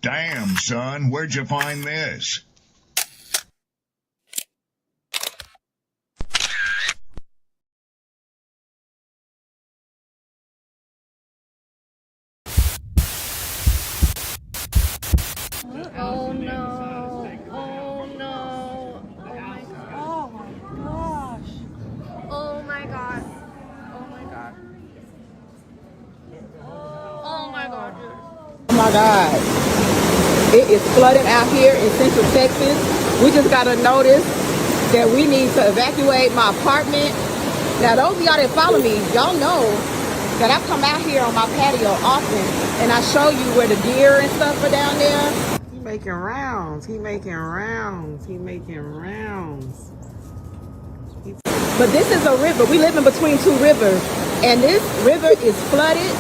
Damn, son, where'd you find this? Oh no. Oh no. Oh my gosh. Oh my god. Oh my god. Oh my god, dude. Oh my God. It is flooded out here in Central Texas. We just got a notice that we need to evacuate my apartment. Now, those of y'all that follow me, y'all know that I come out here on my patio often and I show you where the deer and stuff are down there. He making rounds. He making rounds. He making rounds. But this is a river. We live in between two rivers, and this river is flooded.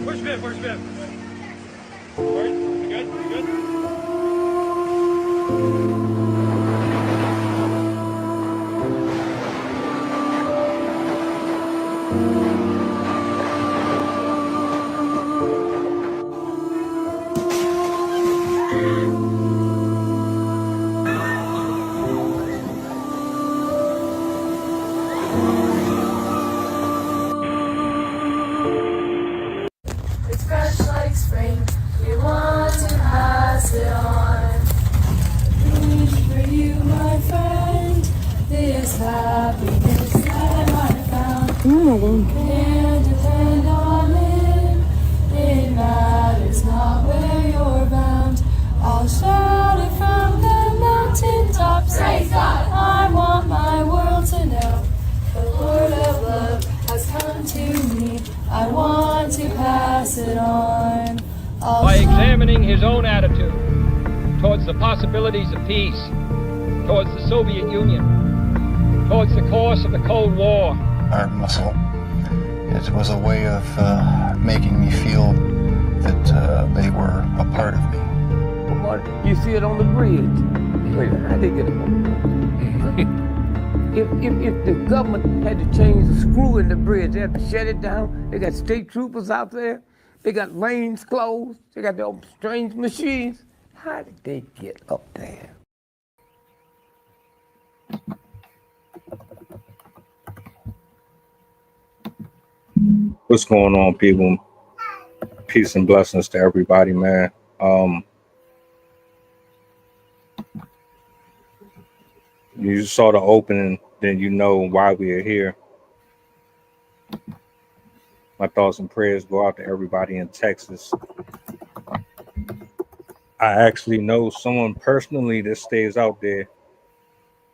Where's Viv? Where's Viv? Where? You good? You good? It's fresh like spring, we want to pass it on. Reach for you, my friend, this happiness that I found. Can't depend on it, it matters not where you're bound. I'll shout it from the mountaintops. Praise God! I want my world to know the Lord of love has come to me. I want to pass it on. By examining his own attitude towards the possibilities of peace, towards the Soviet Union, towards the course of the Cold War. Art muscle. It was a way of making me feel that they were a part of me. You see it on the bridge. Wait, how they get it? If the government had to change the screw in the bridge, they had to shut it down. They got state troopers out there. They got lanes closed. They got their own strange machines. How did they get up there? What's going on, people? Peace and blessings to everybody, man. You saw the opening, then you know why we are here. My thoughts and prayers go out to everybody in Texas. I actually know someone personally that stays out there.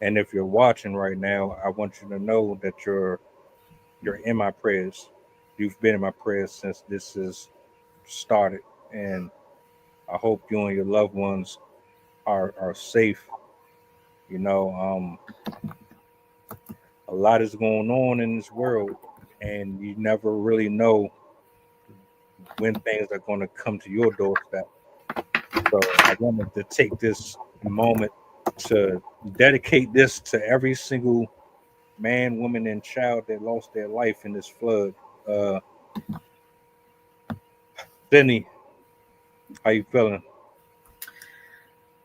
And if you're watching right now, I want you to know that you're in my prayers. You've been in my prayers since this has started. And I hope you and your loved ones are safe. You know, a lot is going on in this world, and you never really know when things are going to come to your doorstep. So I wanted to take this moment to dedicate this to every single man, woman, and child that lost their life in this flood. Benny, how you feeling?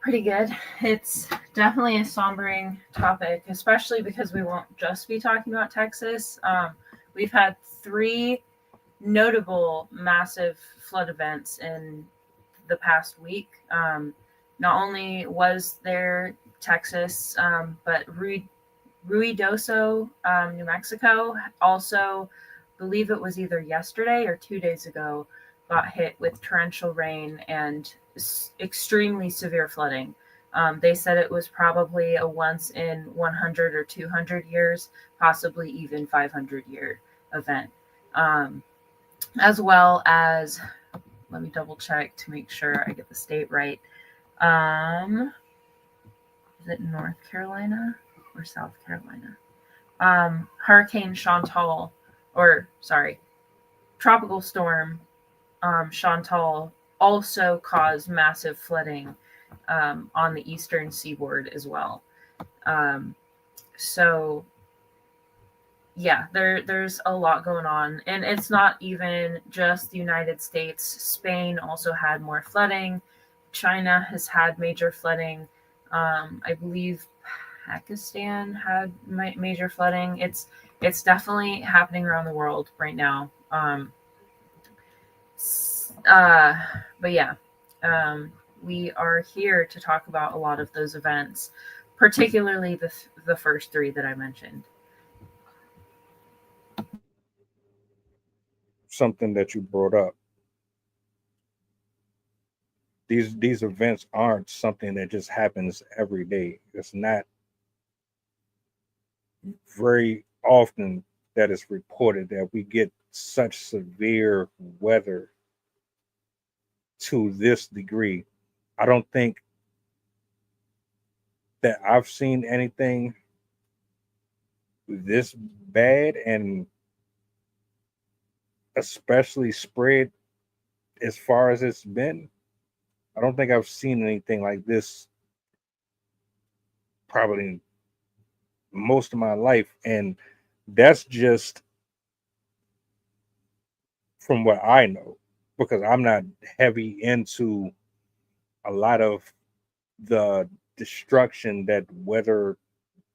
Pretty good. It's definitely a sombering topic, especially because we won't just be talking about Texas. We've had 3 notable massive flood events in the past week. Not only was there Texas, but Ruidoso, New Mexico, also believe it was either yesterday or 2 days ago, got hit with torrential rain and extremely severe flooding. They said it was probably a once in 100 or 200 years, possibly even 500-year event. As well as, let me double check to make sure I get the state right. is it North Carolina or South Carolina? Hurricane Chantal, or sorry, Tropical Storm Chantal also caused massive flooding on the eastern seaboard as well. So yeah, there's a lot going on, and it's not even just the United States. Spain also had more flooding. China has had major flooding. I believe Pakistan had major flooding. It's definitely happening around the world right now. But yeah, we are here to talk about a lot of those events, particularly the first three that I mentioned. Something that you brought up. These events aren't something that just happens every day. It's not very often that it's reported that we get such severe weather to this degree. I don't think that I've seen anything this bad, and especially spread as far as it's been. I don't think I've seen anything like this probably most of my life. And that's just from what I know, because I'm not heavy into a lot of the destruction that weather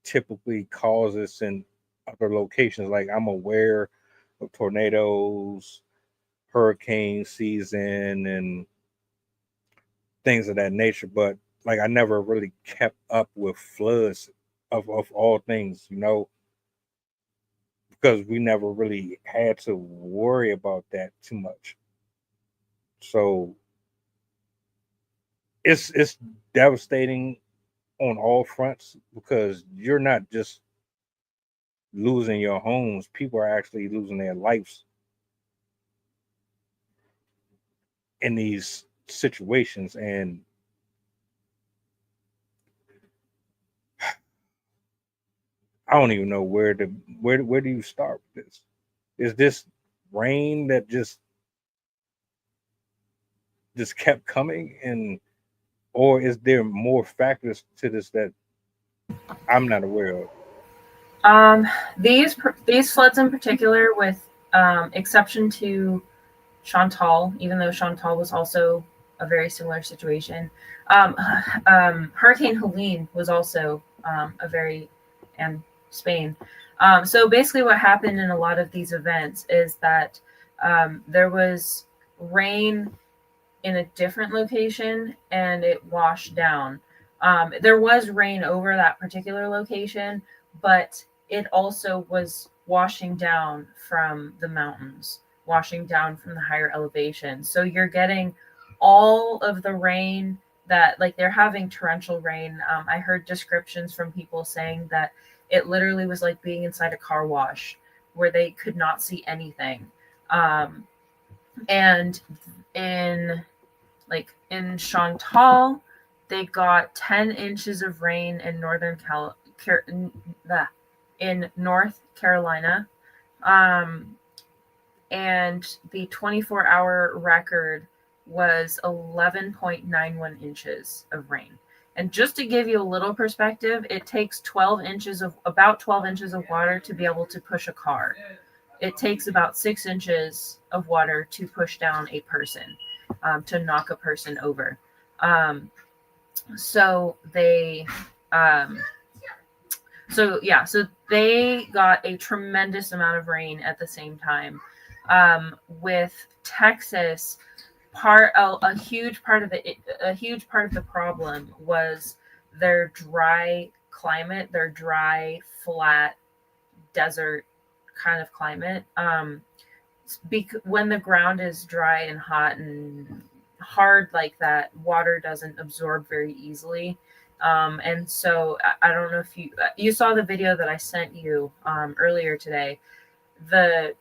typically causes in other locations. Like, I'm aware of tornadoes, hurricane season, and things of that nature, but like I never really kept up with floods of all things, because we never really had to worry about that too much. So it's devastating on all fronts, because you're not just losing your homes, people are actually losing their lives in these situations. And I don't even know where do you start with this. Is this rain that just kept coming, and or is there more factors to this that I'm not aware of? These floods in particular, with exception to Chantal, even though Chantal was also a very similar situation. Hurricane Helene was also and Spain. So basically, what happened in a lot of these events is that there was rain in a different location and it washed down. There was rain over that particular location, but it also was washing down from the mountains, washing down from the higher elevation. So you're getting all of the rain that, like, they're having torrential rain. I heard descriptions from people saying that it literally was like being inside a car wash where they could not see anything. And in Chantal, they got 10 inches of rain in in North Carolina. And the 24-hour record was 11.91 inches of rain. And just to give you a little perspective, it takes about 12 inches of water to be able to push a car. It takes about 6 inches of water to push down a person, to knock a person over. So they got a tremendous amount of rain at the same time. With Texas, a huge part of the problem was their dry climate, their dry, flat desert kind of climate. When the ground is dry and hot and hard like that, water doesn't absorb very easily. And so I don't know if you saw the video that I sent you earlier today. The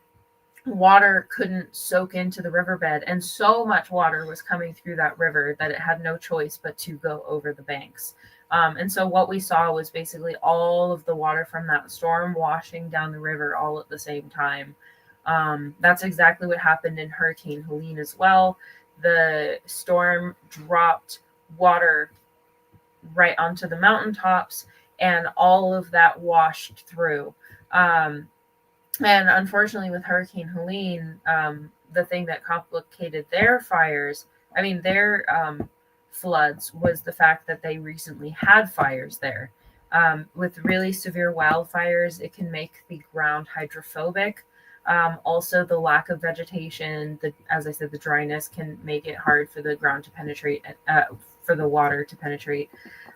water couldn't soak into the riverbed, and so much water was coming through that river that it had no choice but to go over the banks. And so what we saw was basically all of the water from that storm washing down the river all at the same time. That's exactly what happened in Hurricane Helene as well. The storm dropped water right onto the mountaintops, and all of that washed through. And unfortunately, with Hurricane Helene, the thing that complicated their floods, was the fact that they recently had fires there. With really severe wildfires, it can make the ground hydrophobic. Also, the lack of vegetation, as I said, the dryness can make it hard for the ground to penetrate, for the water to penetrate.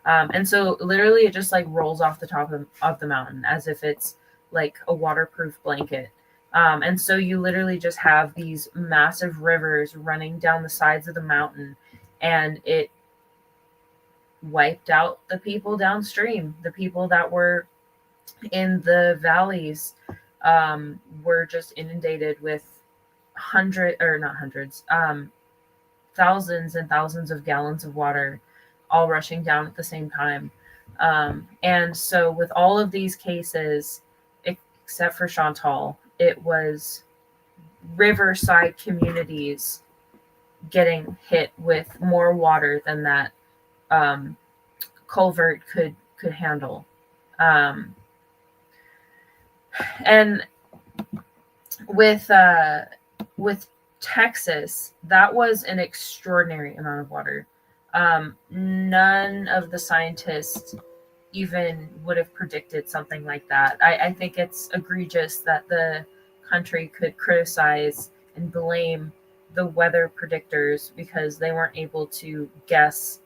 And so literally it just like rolls off the top of the mountain as if it's like a waterproof blanket. And so you literally just have these massive rivers running down the sides of the mountain, and it wiped out the people downstream. The people that were in the valleys were just inundated with thousands and thousands of gallons of water all rushing down at the same time. And so with all of these cases, except for Chantal, it was riverside communities getting hit with more water than that culvert could handle. And with Texas, that was an extraordinary amount of water. None of the scientists even would have predicted something like that. I think it's egregious that the country could criticize and blame the weather predictors because they weren't able to guess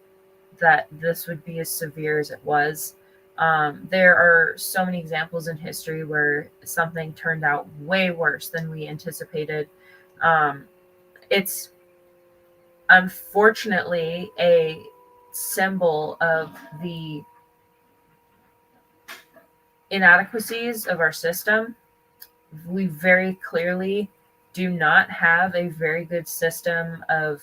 that this would be as severe as it was. There are so many examples in history where something turned out way worse than we anticipated. It's unfortunately a symbol of the inadequacies of our system. We very clearly do not have a very good system of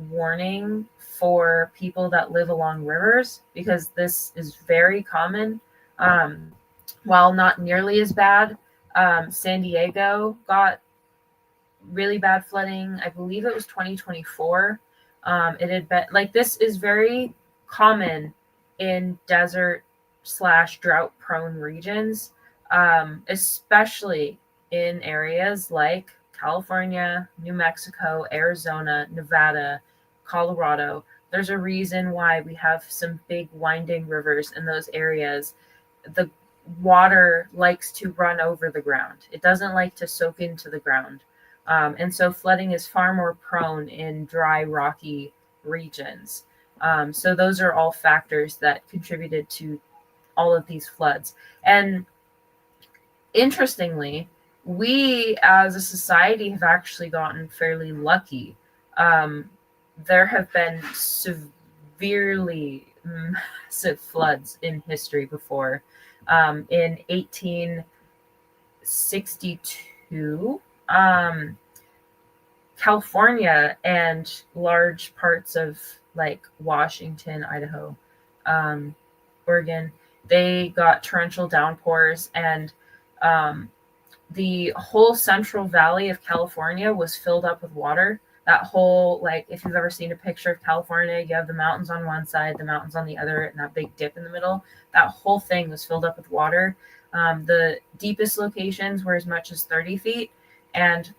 warning for people that live along rivers, because this is very common. While not nearly as bad, San Diego got really bad flooding. I believe it was 2024. It had been like, this is very common in desert / drought prone regions, especially in areas like California, New Mexico, Arizona, Nevada, Colorado. There's a reason why we have some big winding rivers in those areas. The water likes to run over the ground. It doesn't like to soak into the ground. And so flooding is far more prone in dry, rocky regions. So those are all factors that contributed to all of these floods. And interestingly, we as a society have actually gotten fairly lucky. There have been severely massive floods in history before. In 1862, California and large parts of like Washington, Idaho, Oregon, they got torrential downpours, and the whole Central Valley of California was filled up with water. That whole, like, if you've ever seen a picture of California, you have the mountains on one side, the mountains on the other, and that big dip in the middle. That whole thing was filled up with water. The deepest locations were as much as 30 feet, and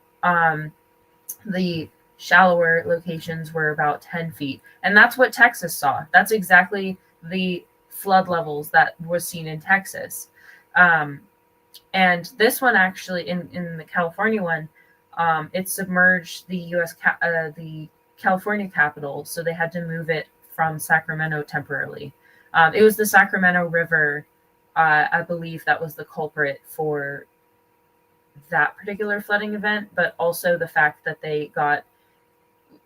the shallower locations were about 10 feet. And that's what Texas saw. That's exactly the flood levels that was seen in Texas. And this one actually, in the California one, it submerged the the California capital, so they had to move it from Sacramento temporarily. It was the Sacramento River, I believe, that was the culprit for that particular flooding event, but also the fact that they got,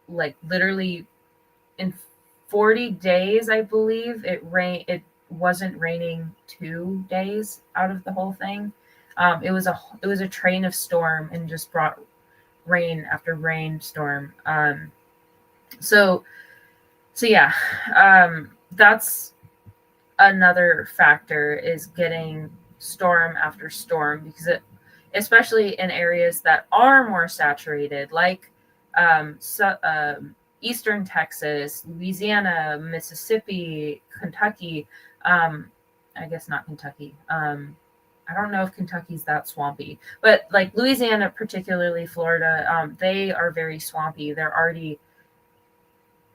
like, literally in 40 days, I believe, it wasn't raining 2 days out of the whole thing. It was a train of storm and just brought rain after rainstorm. So yeah, that's another factor is getting storm after storm, because especially in areas that are more saturated, like Eastern Texas, Louisiana, Mississippi, Kentucky. I guess not Kentucky. I don't know if Kentucky's that swampy, but like Louisiana, particularly Florida, they are very swampy. They're already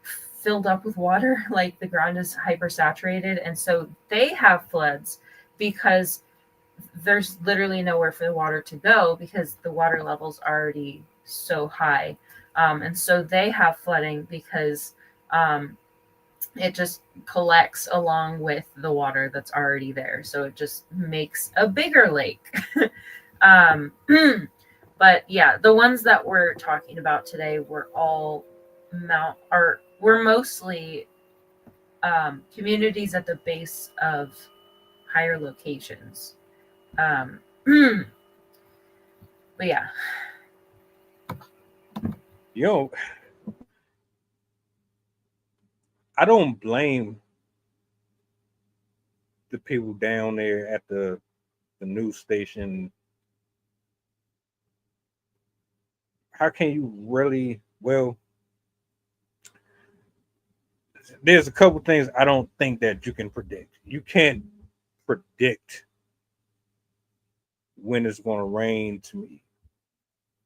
filled up with water, like the ground is hypersaturated, and so they have floods because there's literally nowhere for the water to go because the water level's already so high. And so they have flooding because it just collects along with the water that's already there. So it just makes a bigger lake. But yeah, the ones that we're talking about today were all were mostly communities at the base of higher locations. But yeah. Yo, I don't blame the people down there at the news station. How can you really? Well, there's a couple things I don't think that you can predict. You can't predict when it's going to rain, to me.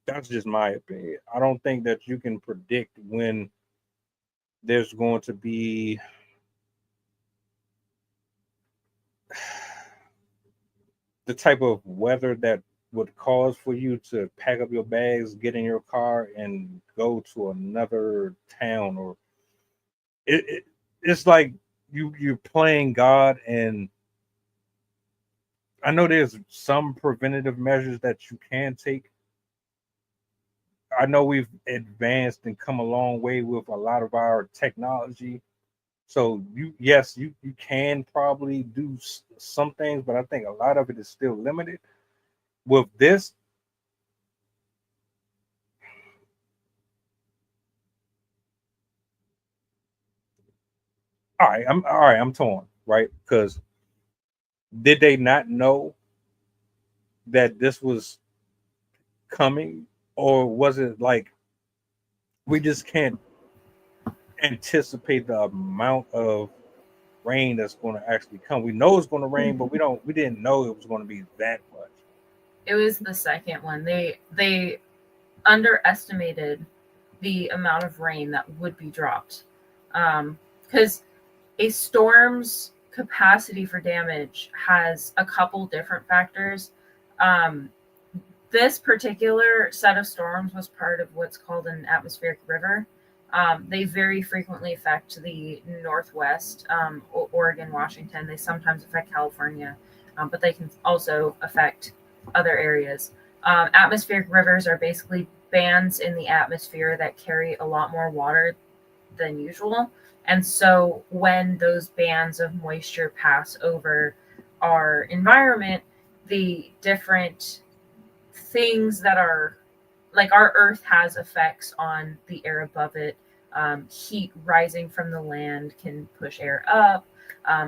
That's just my opinion. I don't think that you can predict when there's going to be the type of weather that would cause for you to pack up your bags, get in your car, and go to another town. Or it's like you're playing God. And I know there's some preventative measures that you can take. I know we've advanced and come a long way with a lot of our technology. So you can probably do some things, but I think a lot of it is still limited. With this, I'm torn, right? Because did they not know that this was coming, or was it like we just can't anticipate the amount of rain that's going to actually come? We know it's going to rain, but we didn't know it was going to be that much. It was the second one. They underestimated the amount of rain that would be dropped, because a storm's capacity for damage has a couple different factors. This particular set of storms was part of what's called an atmospheric river. They very frequently affect the Northwest, Oregon, Washington. They sometimes affect California, but they can also affect other areas. Atmospheric rivers are basically bands in the atmosphere that carry a lot more water than usual. And so when those bands of moisture pass over our environment, the different things that are like our earth has effects on the air above it. Heat rising from the land can push air up.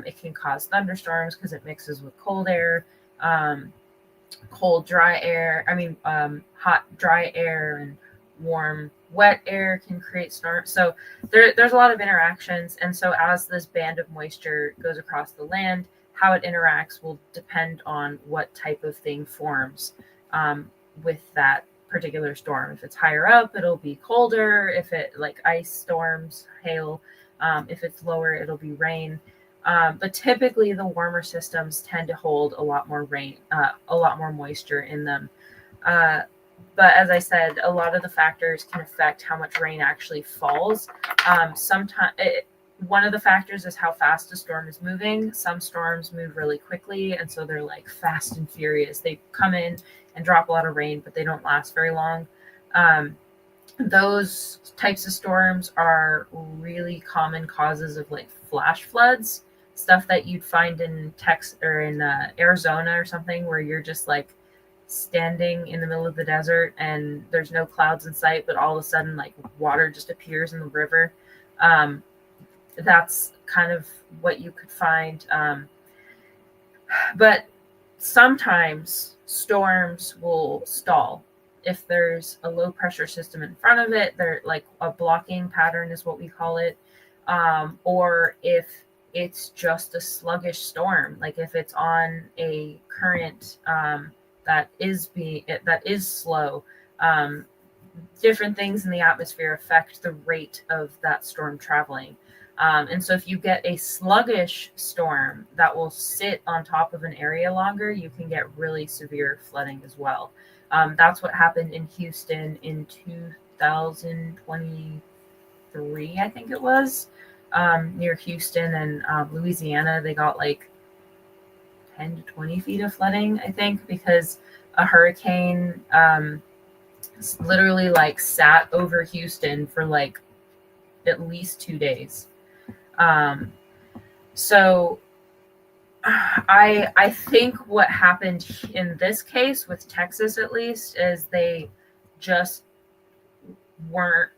It can cause thunderstorms because it mixes with cold air. Hot, dry air and warm, wet air can create storms. So there's a lot of interactions. And so as this band of moisture goes across the land, how it interacts will depend on what type of thing forms with that particular storm. If it's higher up, it'll be colder. If it like ice storms, hail. If it's lower, it'll be rain. But typically the warmer systems tend to hold a lot more rain, a lot more moisture in them. But as I said, a lot of the factors can affect how much rain actually falls. One of the factors is how fast a storm is moving. Some storms move really quickly, and so they're like fast and furious. They come in and drop a lot of rain, but they don't last very long. Those types of storms are really common causes of like flash floods, stuff that you'd find in Texas or in Arizona or something, where you're just like standing in the middle of the desert and there's no clouds in sight, but all of a sudden like water just appears in the river. that's kind of what you could find. But sometimes storms will stall. If there's a low pressure system in front of it, they're like a blocking pattern is what we call it. Or if it's just a sluggish storm, like if it's on a current that is slow, different things in the atmosphere affect the rate of that storm traveling. And so if you get a sluggish storm that will sit on top of an area longer, you can get really severe flooding as well. That's what happened in Houston in 2023, I think it was, near Houston and Louisiana. They got like 10 to 20 feet of flooding, I think, because a hurricane literally like sat over Houston for like at least 2 days. So I think what happened in this case with Texas, at least, is they just weren't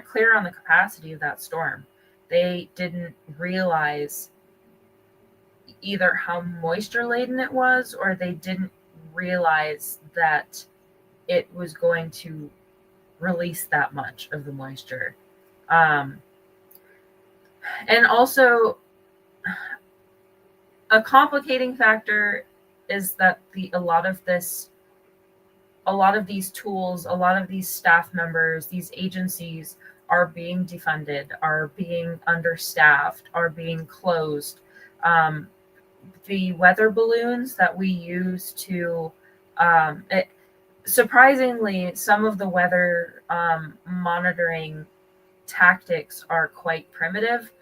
clear on the capacity of that storm. They didn't realize either how moisture laden it was, or they didn't realize that it was going to release that much of the moisture. And also, a complicating factor is that a lot of these tools, a lot of these staff members, these agencies are being defunded, are being understaffed, are being closed. The weather balloons that we use to, surprisingly, some of the weather monitoring tactics are quite primitive.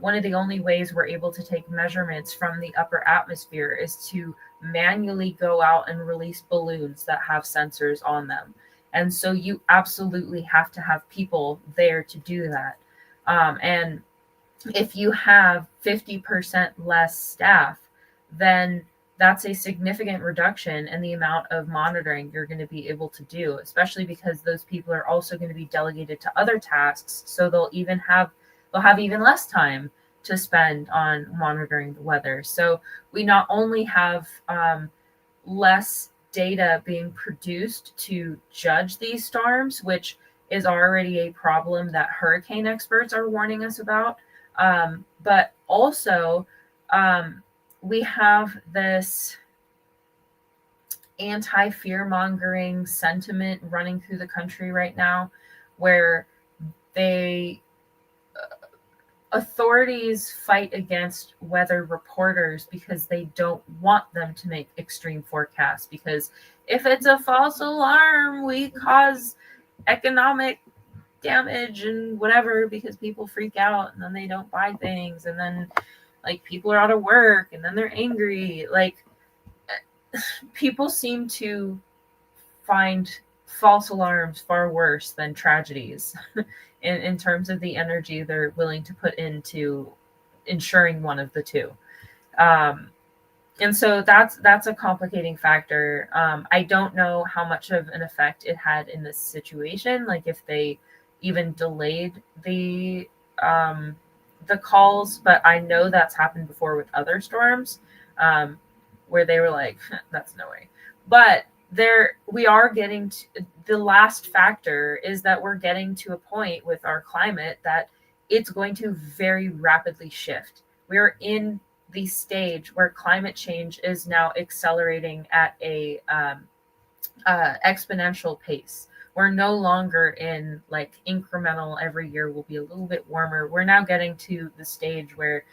One of the only ways we're able to take measurements from the upper atmosphere is to manually go out and release balloons that have sensors on them. And so you absolutely have to have people there to do that. And if you have 50% less staff, then that's a significant reduction in the amount of monitoring you're going to be able to do, especially because those people are also going to be delegated to other tasks. So they'll have even less time to spend on monitoring the weather. So we not only have less data being produced to judge these storms, which is already a problem that hurricane experts are warning us about, but also we have this anti-fear-mongering sentiment running through the country right now, where authorities fight against weather reporters because they don't want them to make extreme forecasts, because if it's a false alarm, we cause economic damage and whatever, because people freak out and then they don't buy things, and then like people are out of work and then they're angry. Like, people seem to find false alarms far worse than tragedies in terms of the energy they're willing to put into ensuring one of the two. And so that's a complicating factor. I don't know how much of an effect it had in this situation, like if they even delayed the calls, but I know that's happened before with other storms, where they were like, that's no way. But we are getting to, the last factor is that we're getting to a point with our climate that it's going to very rapidly shift. We're in the stage where climate change is now accelerating at a exponential pace. We're no longer in like incremental, every year will be a little bit warmer. We're now getting to the stage where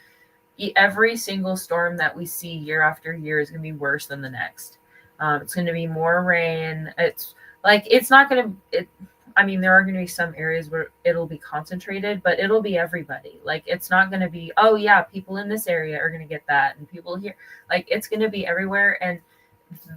every single storm that we see year after year is going to be worse than the next. It's going to be more rain. It's not going to, I mean, there are going to be some areas where it'll be concentrated, but it'll be everybody. Like, it's not going to be, oh yeah, people in this area are going to get that, and people here. Like, it's going to be everywhere. And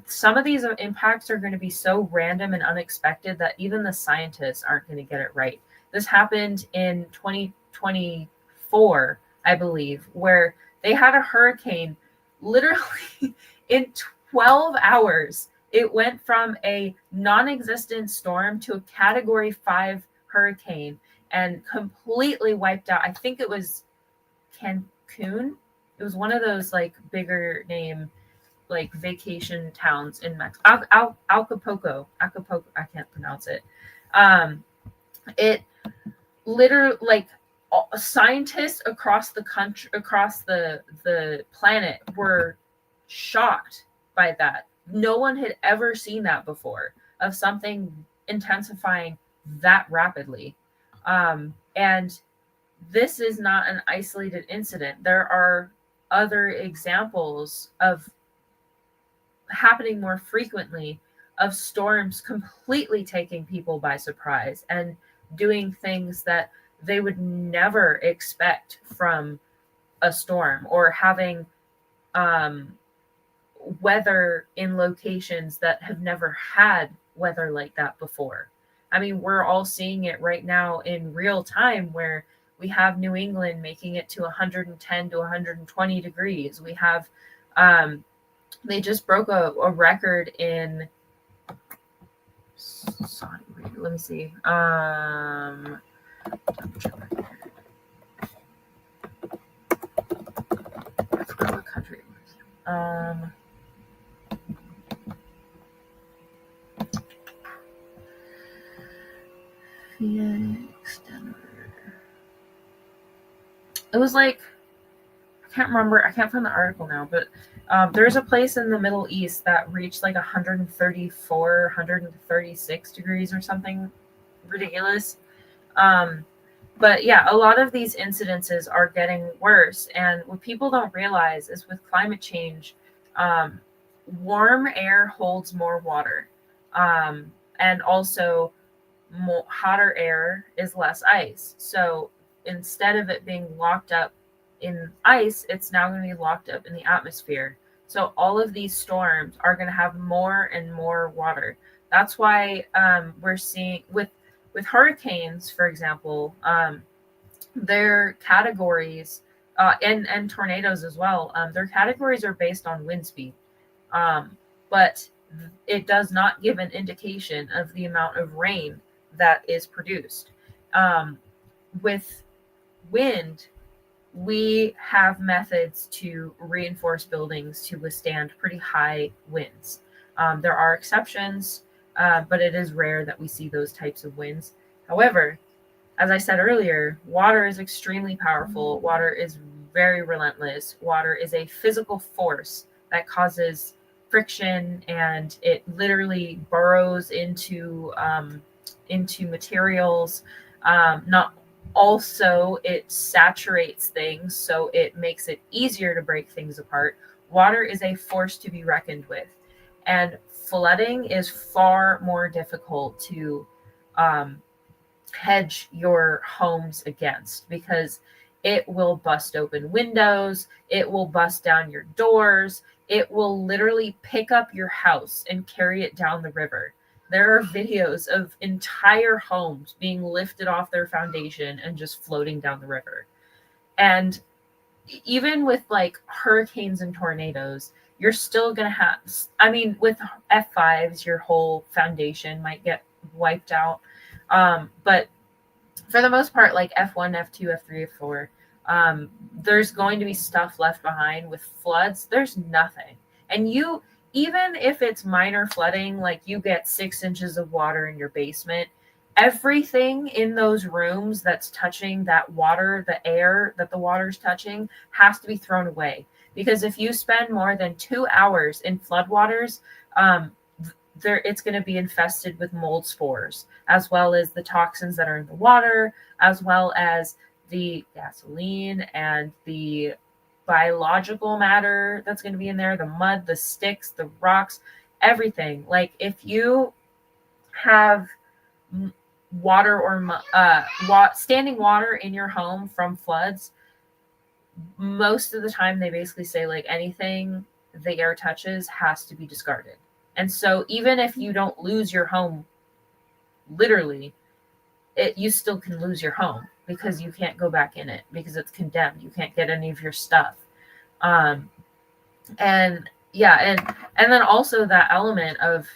some of these impacts are going to be so random and unexpected that even the scientists aren't going to get it right. This happened in 2024, I believe, where they had a hurricane literally in 12 hours. It went from a non-existent storm to a Category 5 hurricane. and completely wiped out. I think it was Cancun. It was one of those like bigger name like vacation towns in Mexico. Acapulco. I can't pronounce it. It literally like scientists across the country, across the planet, were shocked by that. No one had ever seen that before, of something intensifying that rapidly. And this is not an isolated incident. There are other examples of happening more frequently, of storms completely taking people by surprise and doing things that they would never expect from a storm, or having weather in locations that have never had weather like that before. I mean, we're all seeing it right now in real time, where we have New England making it to 110 to 120 degrees. We have, they just broke a record in, sorry, wait, let me see. I forgot what country it was. Phoenix, Denver. It was like, I can't remember. I can't find the article now, but there's a place in the Middle East that reached like 134, 136 degrees or something ridiculous. But yeah, a lot of these incidences are getting worse. And what people don't realize is, with climate change, warm air holds more water. And also, hotter air is less ice. So instead of it being locked up in ice, it's now going to be locked up in the atmosphere. So all of these storms are going to have more and more water. That's why we're seeing with hurricanes, for example, their categories, and tornadoes as well, their categories are based on wind speed. But it does not give an indication of the amount of rain that is produced. With wind, we have methods to reinforce buildings to withstand pretty high winds. There are exceptions, but it is rare that we see those types of winds. However, as I said earlier, water is extremely powerful. Water is very relentless. Water is a physical force that causes friction, and it literally burrows into materials. Also, it saturates things, so it makes it easier to break things apart. Water is a force to be reckoned with, and flooding is far more difficult to hedge your homes against, because it will bust open windows, it will bust down your doors, it will literally pick up your house and carry it down the river. There are videos of entire homes being lifted off their foundation and just floating down the river. And even with like hurricanes and tornadoes, you're still going to have, I mean, with F5s, your whole foundation might get wiped out. But for the most part, like F1, F2, F3, F4, there's going to be stuff left behind. With floods, there's nothing. And even if it's minor flooding, like you get 6 inches of water in your basement, everything in those rooms that's touching that water, the air that the water's touching, has to be thrown away. Because if you spend more than 2 hours in floodwaters, it's going to be infested with mold spores, as well as the toxins that are in the water, as well as the gasoline and the biological matter that's going to be in there, the mud, the sticks, the rocks, everything. Like if you have water or standing water in your home from floods, most of the time they basically say like anything the air touches has to be discarded. And so even if you don't lose your home literally, you still can lose your home, because you can't go back in it because it's condemned. You can't get any of your stuff. And then also that element of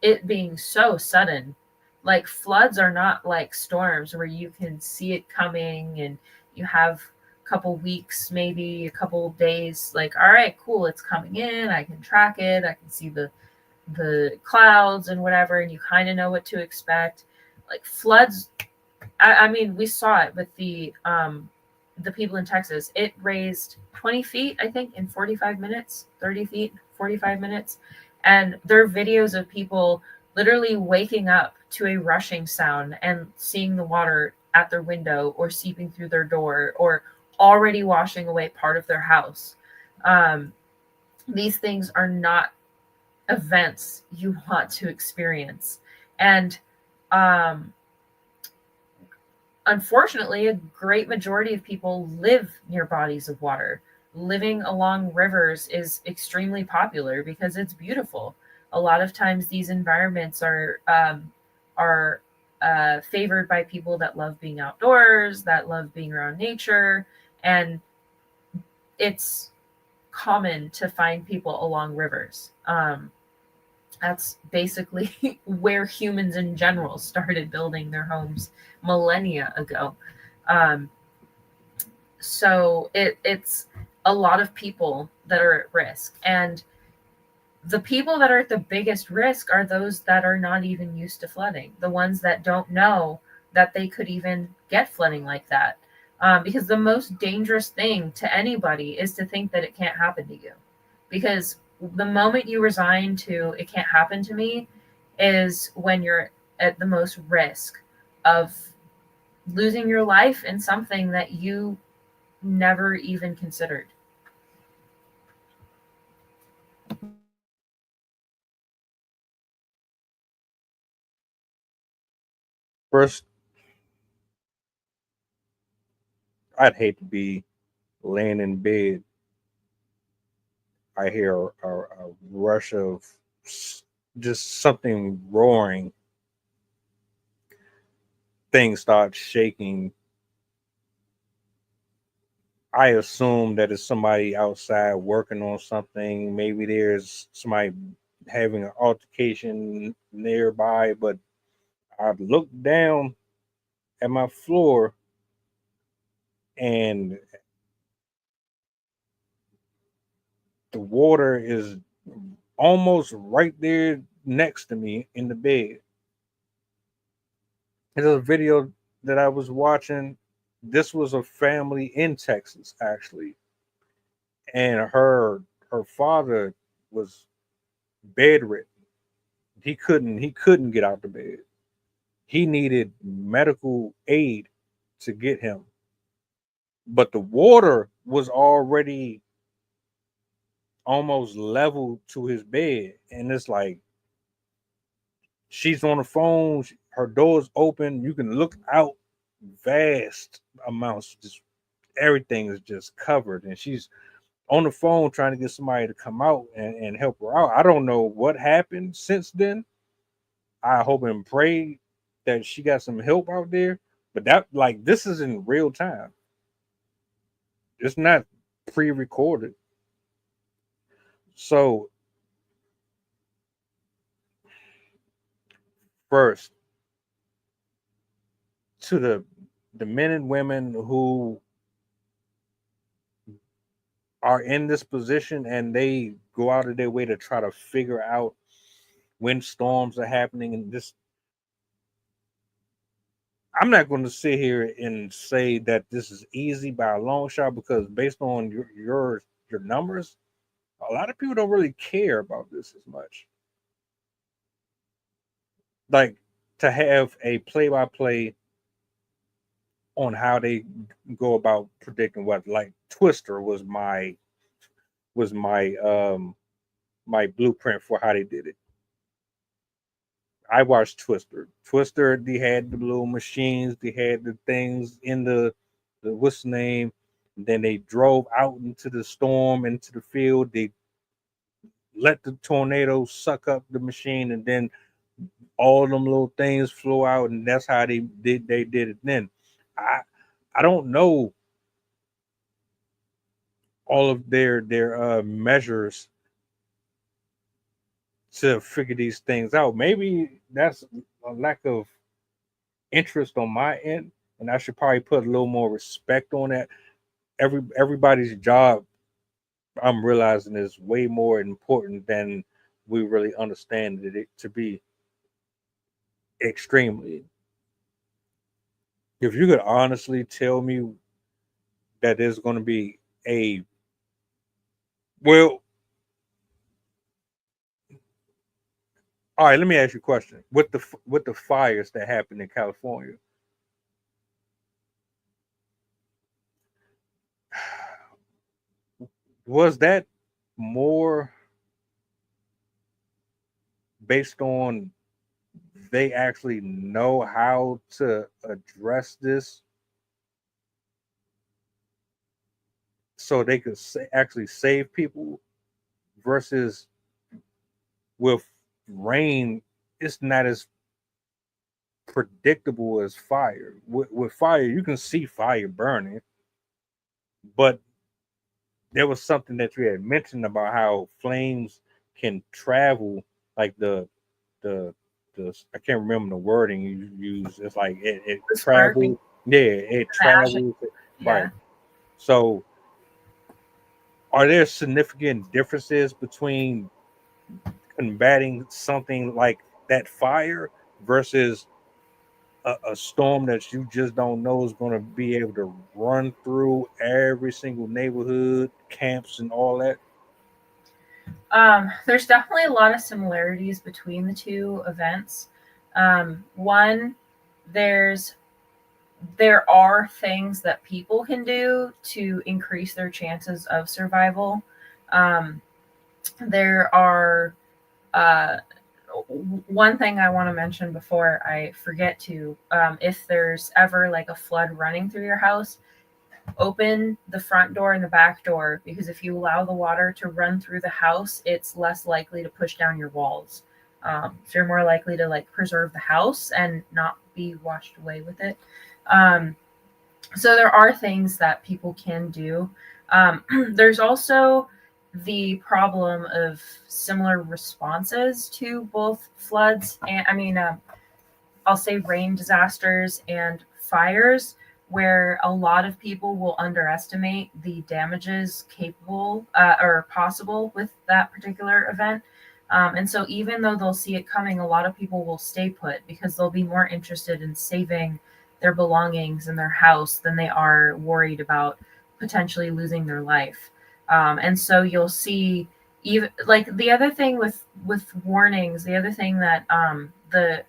it being so sudden. Like floods are not like storms where you can see it coming and you have a couple weeks, maybe a couple days, like, all right, cool, it's coming in, I can track it, I can see the clouds and whatever, and you kind of know what to expect. Like floods, I mean, we saw it with the people in Texas. It raised 20 feet, I think, in 45 minutes, 30 feet, 45 minutes. And there are videos of people literally waking up to a rushing sound and seeing the water at their window or seeping through their door or already washing away part of their house. These things are not events you want to experience. And unfortunately, a great majority of people live near bodies of water. Living along rivers is extremely popular because it's beautiful. A lot of times, these environments are favored by people that love being outdoors, that love being around nature, and it's common to find people along rivers. That's basically where humans in general started building their homes millennia ago. Um, so it's a lot of people that are at risk. And the people that are at the biggest risk are those that are not even used to flooding, the ones that don't know that they could even get flooding like that. Because the most dangerous thing to anybody is to think that it can't happen to you. Because the moment you resign to it can't happen to me is when you're at the most risk of losing your life in something that you never even considered. First, I'd hate to be laying in bed. I hear a rush of just something roaring. Things start shaking. I assume that it's somebody outside working on something. Maybe there's somebody having an altercation nearby, but I look down at my floor and the water is almost right there next to me in the bed. There's a video that I was watching. This was a family in Texas, actually, and her father was bedridden. He couldn't get out the bed. He needed medical aid to get him, but the water was already almost level to his bed, and it's like she's on the phone, her door's open, you can look out vast amounts, just everything is just covered, and she's on the phone trying to get somebody to come out and help her out. I don't know what happened since then. I hope and pray that she got some help out there, but that, like, this is in real time. It's not pre-recorded. So first, to the men and women who are in this position and they go out of their way to try to figure out when storms are happening, and this, I'm not going to sit here and say that this is easy by a long shot, because based on your numbers, a lot of people don't really care about this as much. Like, to have a play by play on how they go about predicting weather. Like Twister was my blueprint for how they did it. I watched Twister. Twister, they had the little machines, they had the things in the what's the name. Then they drove out into the storm, into the field. They let the tornado suck up the machine, and then all them little things flew out, and that's how they did it. Then I I don't know all of their measures to figure these things out. Maybe that's a lack of interest on my end, and I should probably put a little more respect on that. Everybody's job, I'm realizing, is way more important than we really understand it to be. Extremely. If you could honestly tell me that there's going to be a well, all right. Let me ask you a question. With the fires that happened in California, was that more based on they actually know how to address this so they could actually save people versus with rain, it's not as predictable as fire. With fire, you can see fire burning, but there was something that you had mentioned about how flames can travel, like the I can't remember the wording you use. It's like it The travels. sparking, Yeah, it the ashes. travels. Yeah. Right. So, are there significant differences between combating something like that fire versus a storm that you just don't know is going to be able to run through every single neighborhood, camps, and all that? There's definitely a lot of similarities between the two events. One, there's there are things that people can do to increase their chances of survival. Um, there are uh, one thing I want to mention before I forget to, if there's ever like a flood running through your house, open the front door and the back door, because if you allow the water to run through the house, it's less likely to push down your walls. So you're more likely to like preserve the house and not be washed away with it. Um, so there are things that people can do. There's also the problem of similar responses to both floods and I'll say rain disasters and fires, where a lot of people will underestimate the damages capable or possible with that particular event. And so, even though they'll see it coming, a lot of people will stay put because they'll be more interested in saving their belongings in their house than they are worried about potentially losing their life. And so, you'll see even like the other thing with warnings, the other thing that the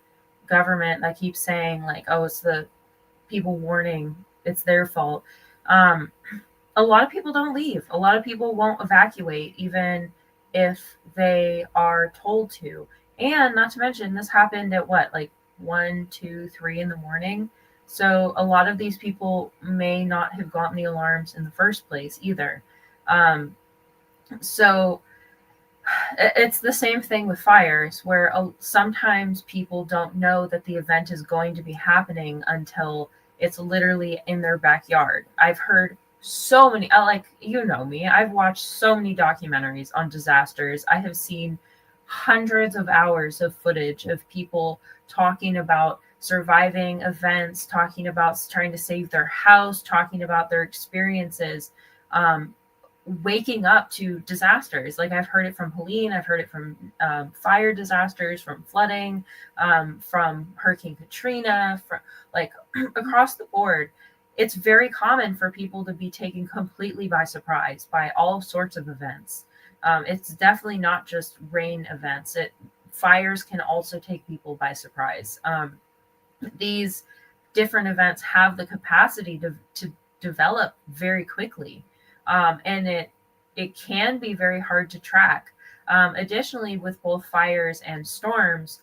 government that keeps saying like, oh, it's the people warning, it's their fault. Um, a lot of people don't leave. A lot of people won't evacuate, even if they are told to. And not to mention, this happened at what, like 1, 2, 3 in the morning. So a lot of these people may not have gotten the alarms in the first place either. Um, so it's the same thing with fires, where sometimes people don't know that the event is going to be happening until it's literally in their backyard. I've heard so many, like, you know me, I've watched so many documentaries on disasters. I have seen hundreds of hours of footage of people talking about surviving events, talking about trying to save their house, talking about their experiences. Waking up to disasters. Like I've heard it from Helene, I've heard it from fire disasters, from flooding, from Hurricane Katrina, from like across the board. It's very common for people to be taken completely by surprise by all sorts of events. It's definitely not just rain events. Fires can also take people by surprise. These different events have the capacity to develop very quickly. And it can be very hard to track. Additionally, with both fires and storms,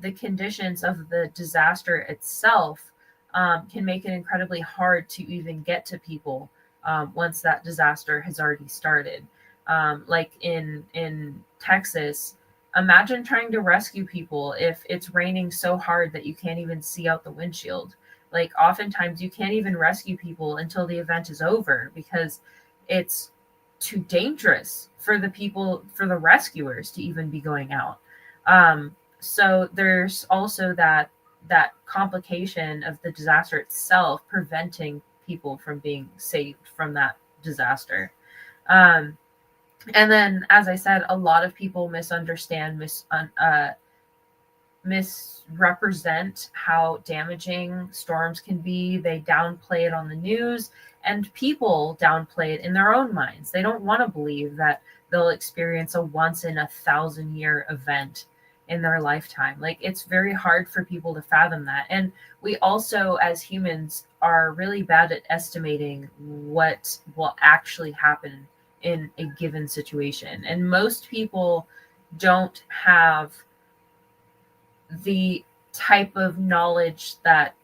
the conditions of the disaster itself can make it incredibly hard to even get to people once that disaster has already started. Like in Texas, imagine trying to rescue people if it's raining so hard that you can't even see out the windshield. Like oftentimes you can't even rescue people until the event is over because it's too dangerous for the rescuers to even be going out. So there's also that complication of the disaster itself preventing people from being saved from that disaster. Um, and then, as I said, a lot of people misunderstand, misrepresent how damaging storms can be. They downplay it on the news, and people downplay it in their own minds. They don't want to believe that they'll experience a once in 1,000-year event in their lifetime. Like, it's very hard for people to fathom that. And we also, as humans, are really bad at estimating what will actually happen in a given situation. And most people don't have the type of knowledge that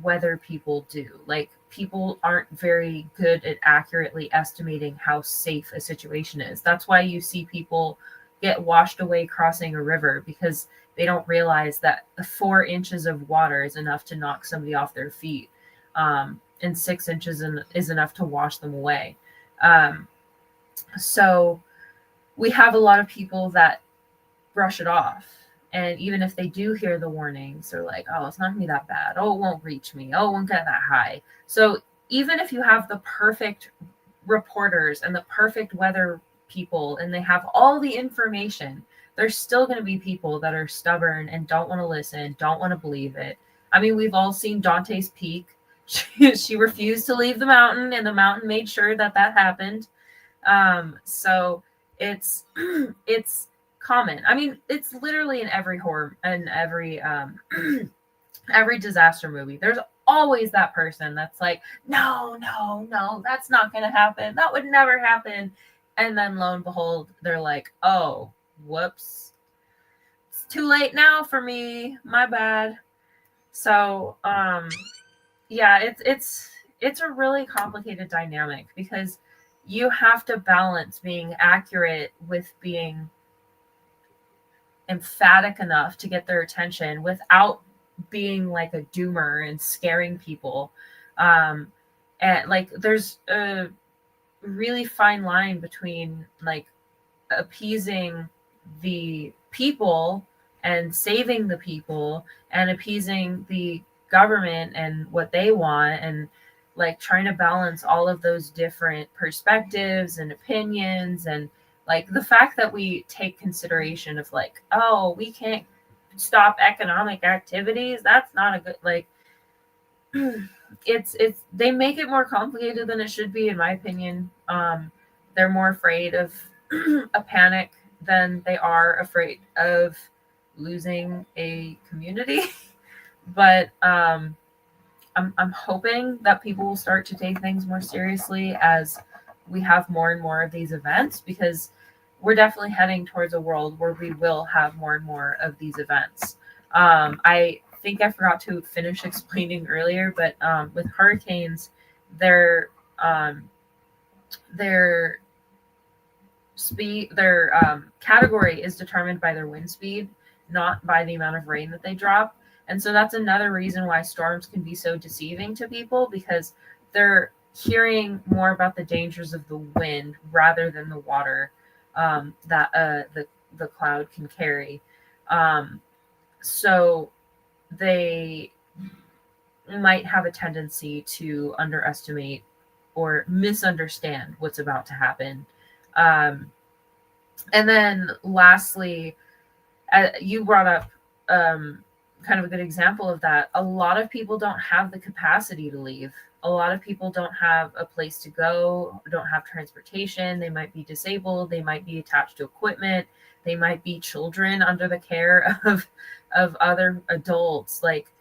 weather people do. Like, people aren't very good at accurately estimating how safe a situation is. That's why you see people get washed away crossing a river, because they don't realize that 4 inches of water is enough to knock somebody off their feet, and 6 inches is enough to wash them away. So we have a lot of people that brush it off. And even if they do hear the warnings, they're like, oh, it's not gonna be that bad. Oh, it won't reach me. Oh, it won't get that high. So even if you have the perfect reporters and the perfect weather people and they have all the information, there's still going to be people that are stubborn and don't want to listen, don't want to believe it. I mean, we've all seen Dante's Peak. She refused to leave the mountain, and the mountain made sure that happened. So it's common. I mean, it's literally in every horror and every every disaster movie. There's always that person that's like, no, that's not gonna happen. That would never happen. And then lo and behold, they're like, oh, whoops. It's too late now for me. My bad. So yeah, it's a really complicated dynamic, because you have to balance being accurate with being emphatic enough to get their attention without being like a doomer and scaring people. And like, there's a really fine line between like appeasing the people and saving the people and appeasing the government and what they want, and like trying to balance all of those different perspectives and opinions. And like the fact that we take consideration of like, oh, we can't stop economic activities, that's not a good, like, it's they make it more complicated than it should be, in my opinion. They're more afraid of a panic than they are afraid of losing a community. But I'm hoping that people will start to take things more seriously as we have more and more of these events, because we're definitely heading towards a world where we will have more and more of these events. I think I forgot to finish explaining earlier, but with hurricanes, their speed, their category is determined by their wind speed, not by the amount of rain that they drop. And so that's another reason why storms can be so deceiving to people, because they're hearing more about the dangers of the wind rather than the water that the cloud can carry. So they might have a tendency to underestimate or misunderstand what's about to happen. And then lastly, you brought up kind of a good example of that. A lot of people don't have the capacity to leave. A lot of people don't have a place to go, don't have transportation. They might be disabled. They might be attached to equipment. They might be children under the care of other adults. Like,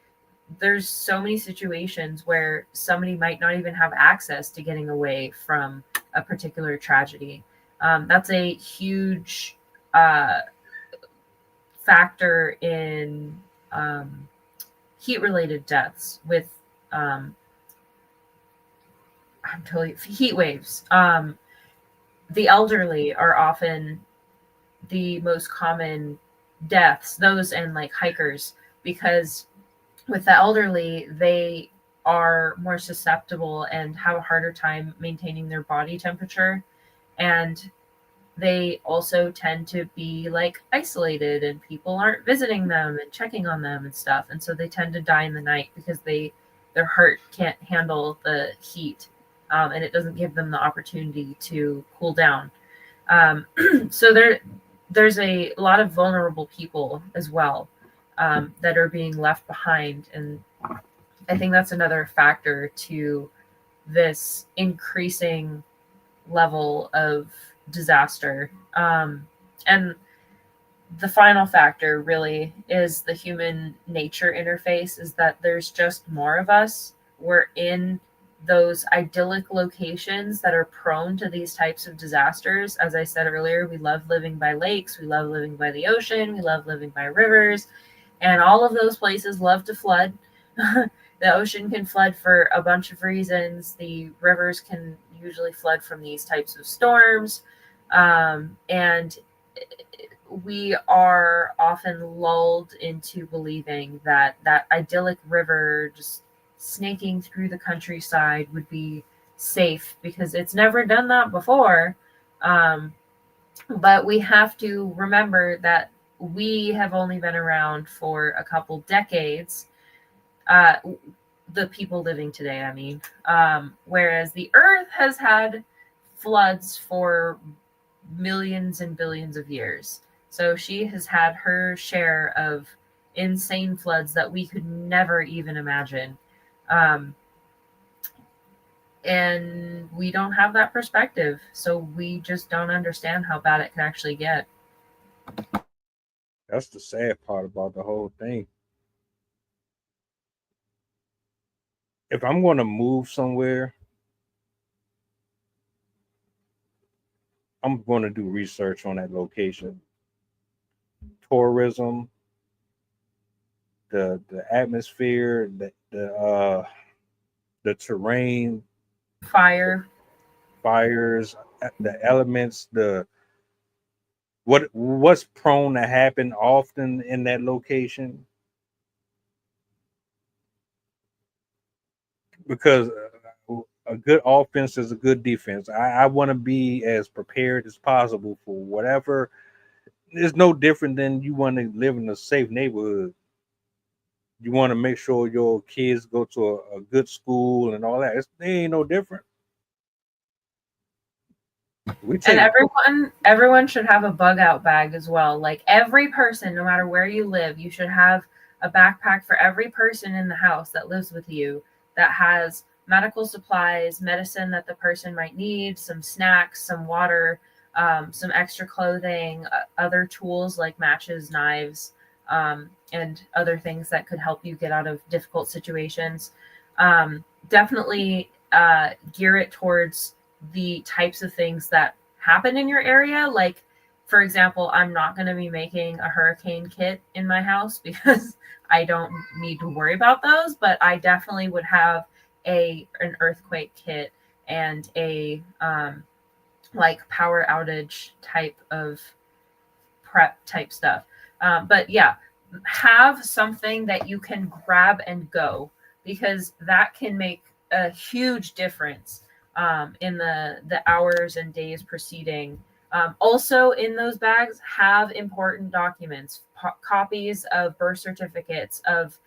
there's so many situations where somebody might not even have access to getting away from a particular tragedy. That's a huge factor in heat-related deaths with heat waves. The elderly are often the most common deaths, those and like hikers, because with the elderly, they are more susceptible and have a harder time maintaining their body temperature. And they also tend to be like isolated, and people aren't visiting them and checking on them and stuff, and so they tend to die in the night because their heart can't handle the heat, and it doesn't give them the opportunity to cool down. So there's a lot of vulnerable people as well, that are being left behind, and I think that's another factor to this increasing level of disaster. And the final factor really is the human nature interface, is that there's just more of us. We're in those idyllic locations that are prone to these types of disasters. As I said earlier, we love living by lakes, we love living by the ocean, we love living by rivers, and all of those places love to flood. The ocean can flood for a bunch of reasons. The rivers can usually flood from these types of storms. And we are often lulled into believing that that idyllic river just snaking through the countryside would be safe because it's never done that before. But we have to remember that we have only been around for a couple decades. The people living today, I mean, whereas the earth has had floods for millions and billions of years. So she has had her share of insane floods that we could never even imagine. And we don't have that perspective. So we just don't understand how bad it can actually get. That's the sad part about the whole thing. If I'm going to move somewhere, I'm going to do research on that location. Tourism, the atmosphere, the terrain, Fires, the elements, what's prone to happen often in that location. Because a good offense is a good defense. I want to be as prepared as possible for whatever. It's no different than you want to live in a safe neighborhood. You want to make sure your kids go to a good school and all that. They ain't no different. and everyone should have a bug out bag as well. Like every person, no matter where you live, you should have a backpack for every person in the house that lives with you that has medical supplies, medicine that the person might need, some snacks, some water, some extra clothing, other tools like matches, knives, and other things that could help you get out of difficult situations. Definitely gear it towards the types of things that happen in your area. Like, for example, I'm not going to be making a hurricane kit in my house because I don't need to worry about those, but I definitely would have an earthquake kit and a like power outage type of prep type stuff. But yeah, have something that you can grab and go, because that can make a huge difference in the hours and days preceding. Also in those bags, have important documents, copies of birth certificates, of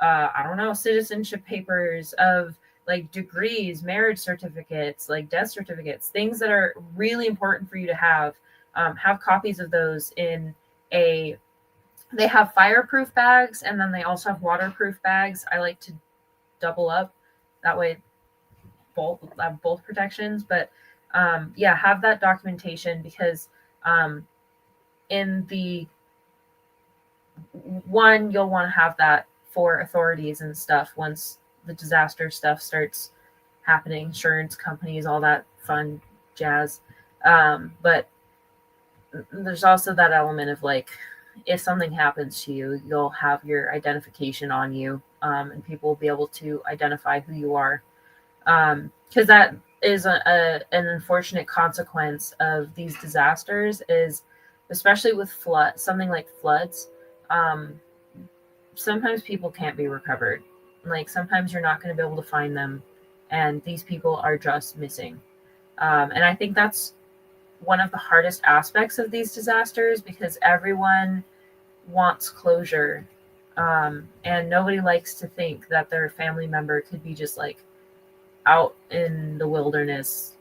I don't know, citizenship papers, of like degrees, marriage certificates, like death certificates, things that are really important for you to have. Have copies of those in a. They have fireproof bags, and then they also have waterproof bags. I like to double up, that way both protections. But yeah, have that documentation, because in the one, you'll want to have that for authorities and stuff once the disaster stuff starts happening, insurance companies, all that fun jazz. But there's also that element of like, if something happens to you, you'll have your identification on you, and people will be able to identify who you are. Because that is an unfortunate consequence of these disasters, is especially with something like floods. Sometimes people can't be recovered. Like sometimes you're not going to be able to find them, and these people are just missing. And I think that's one of the hardest aspects of these disasters because everyone wants closure. And nobody likes to think that their family member could be just like out in the wilderness,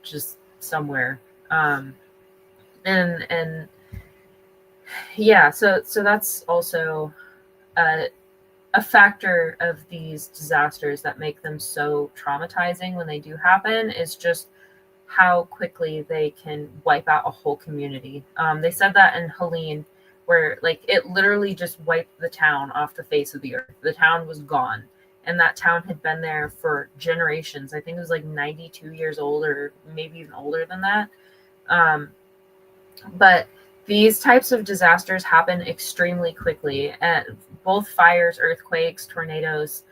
just somewhere. And yeah, so that's also a factor of these disasters that make them so traumatizing when they do happen is just how quickly they can wipe out a whole community. They said that in Helene, where like it literally just wiped the town off the face of the earth. The town was gone, and that town had been there for generations. I think it was like 92 years old, or maybe even older than that. But these types of disasters happen extremely quickly. Both fires, earthquakes, tornadoes,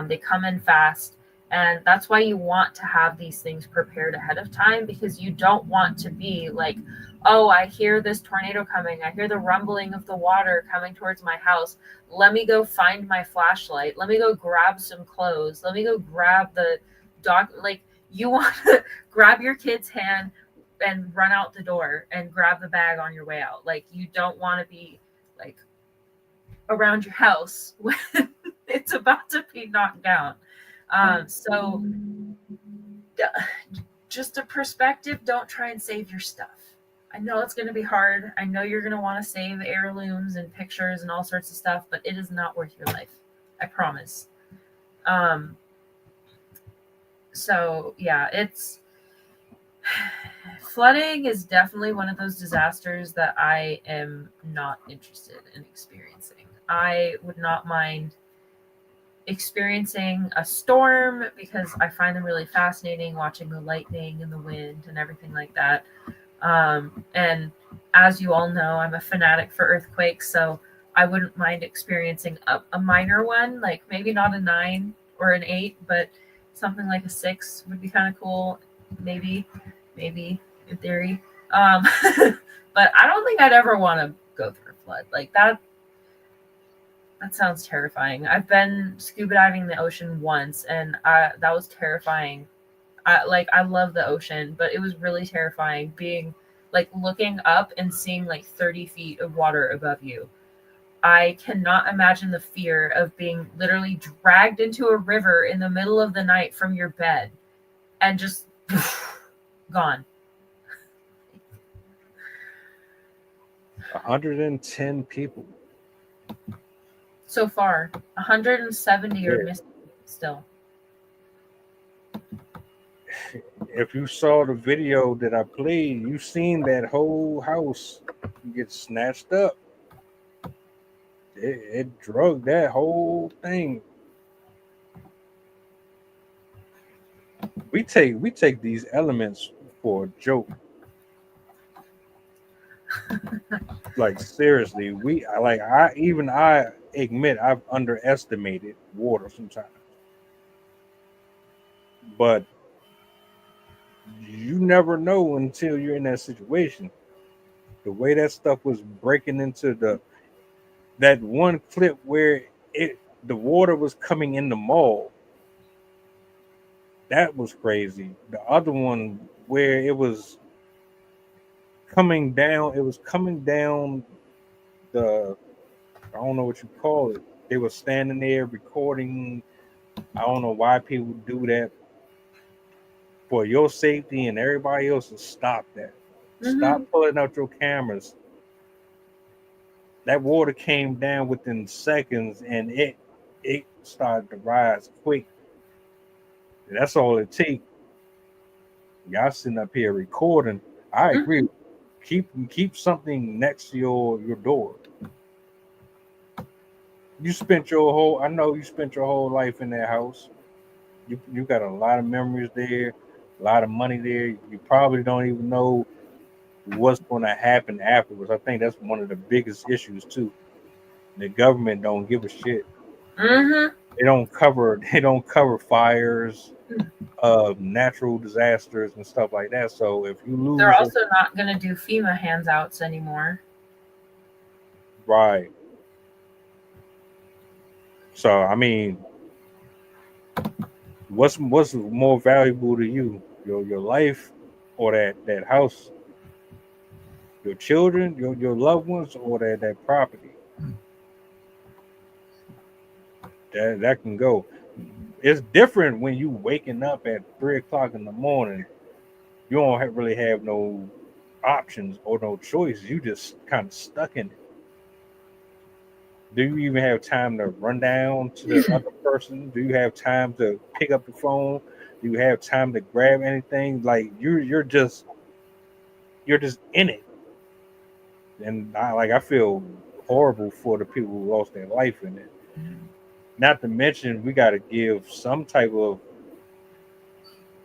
they come in fast. And that's why you want to have these things prepared ahead of time, because you don't want to be like, oh, I hear this tornado coming. I hear the rumbling of the water coming towards my house. Let me go find my flashlight. Let me go grab some clothes. Let me go grab the dog. Like, you want to grab your kid's hand and run out the door and grab the bag on your way out. Like, you don't want to be like around your house when it's about to be knocked down. So just a perspective, don't try and save your stuff. I know it's going to be hard. I know you're going to want to save heirlooms and pictures and all sorts of stuff, but it is not worth your life. I promise. So yeah, flooding is definitely one of those disasters that I am not interested in experiencing. I would not mind experiencing a storm because I find them really fascinating, watching the lightning and the wind and everything like that. And as you all know, I'm a fanatic for earthquakes, so I wouldn't mind experiencing a minor one, like maybe not a 9 or an 8, but something like a 6 would be kind of cool. Maybe in theory. But I don't think I'd ever want to go through a flood like that. That sounds terrifying. I've been scuba diving in the ocean once, and that was terrifying. I love the ocean, but it was really terrifying being like looking up and seeing like 30 feet of water above you. I cannot imagine the fear of being literally dragged into a river in the middle of the night from your bed and just gone. 110 people. So far, 170 are missing still. If you saw the video that I played, you seen that whole house get snatched up. It drug that whole thing. We take these elements for a joke. Like seriously, I admit I've underestimated water sometimes. But you never know until you're in that situation. The way that stuff was breaking into that one clip where the water was coming in the mall. That was crazy. The other one where it was coming down the, I don't know what you call it. They were standing there recording. I don't know why people do that. For your safety and everybody else's, stop that. Mm-hmm. Stop pulling out your cameras. That water came down within seconds, and it started to rise quick. And that's all it takes. Y'all sitting up here recording. I agree. Keep something next to your door. I know you spent your whole life in that house. You got a lot of memories there, a lot of money there. You probably don't even know what's going to happen afterwards. I think that's one of the biggest issues too. The government don't give a shit. Mm-hmm. They don't cover fires, natural disasters and stuff like that. So if you lose, they're also not going to do FEMA handouts anymore. Right. So I mean, what's more valuable to you, your life, or that house your children, your loved ones, or that property. That can go. It's different when you waking up at 3 o'clock in the morning. You don't really have no options or no choices. You just kind of stuck in it. Do you even have time to run down to the other person? Do you have time to pick up the phone? Do you have time to grab anything? Like you're just in it. And I feel horrible for the people who lost their life in it. Not to mention, we got to give some type of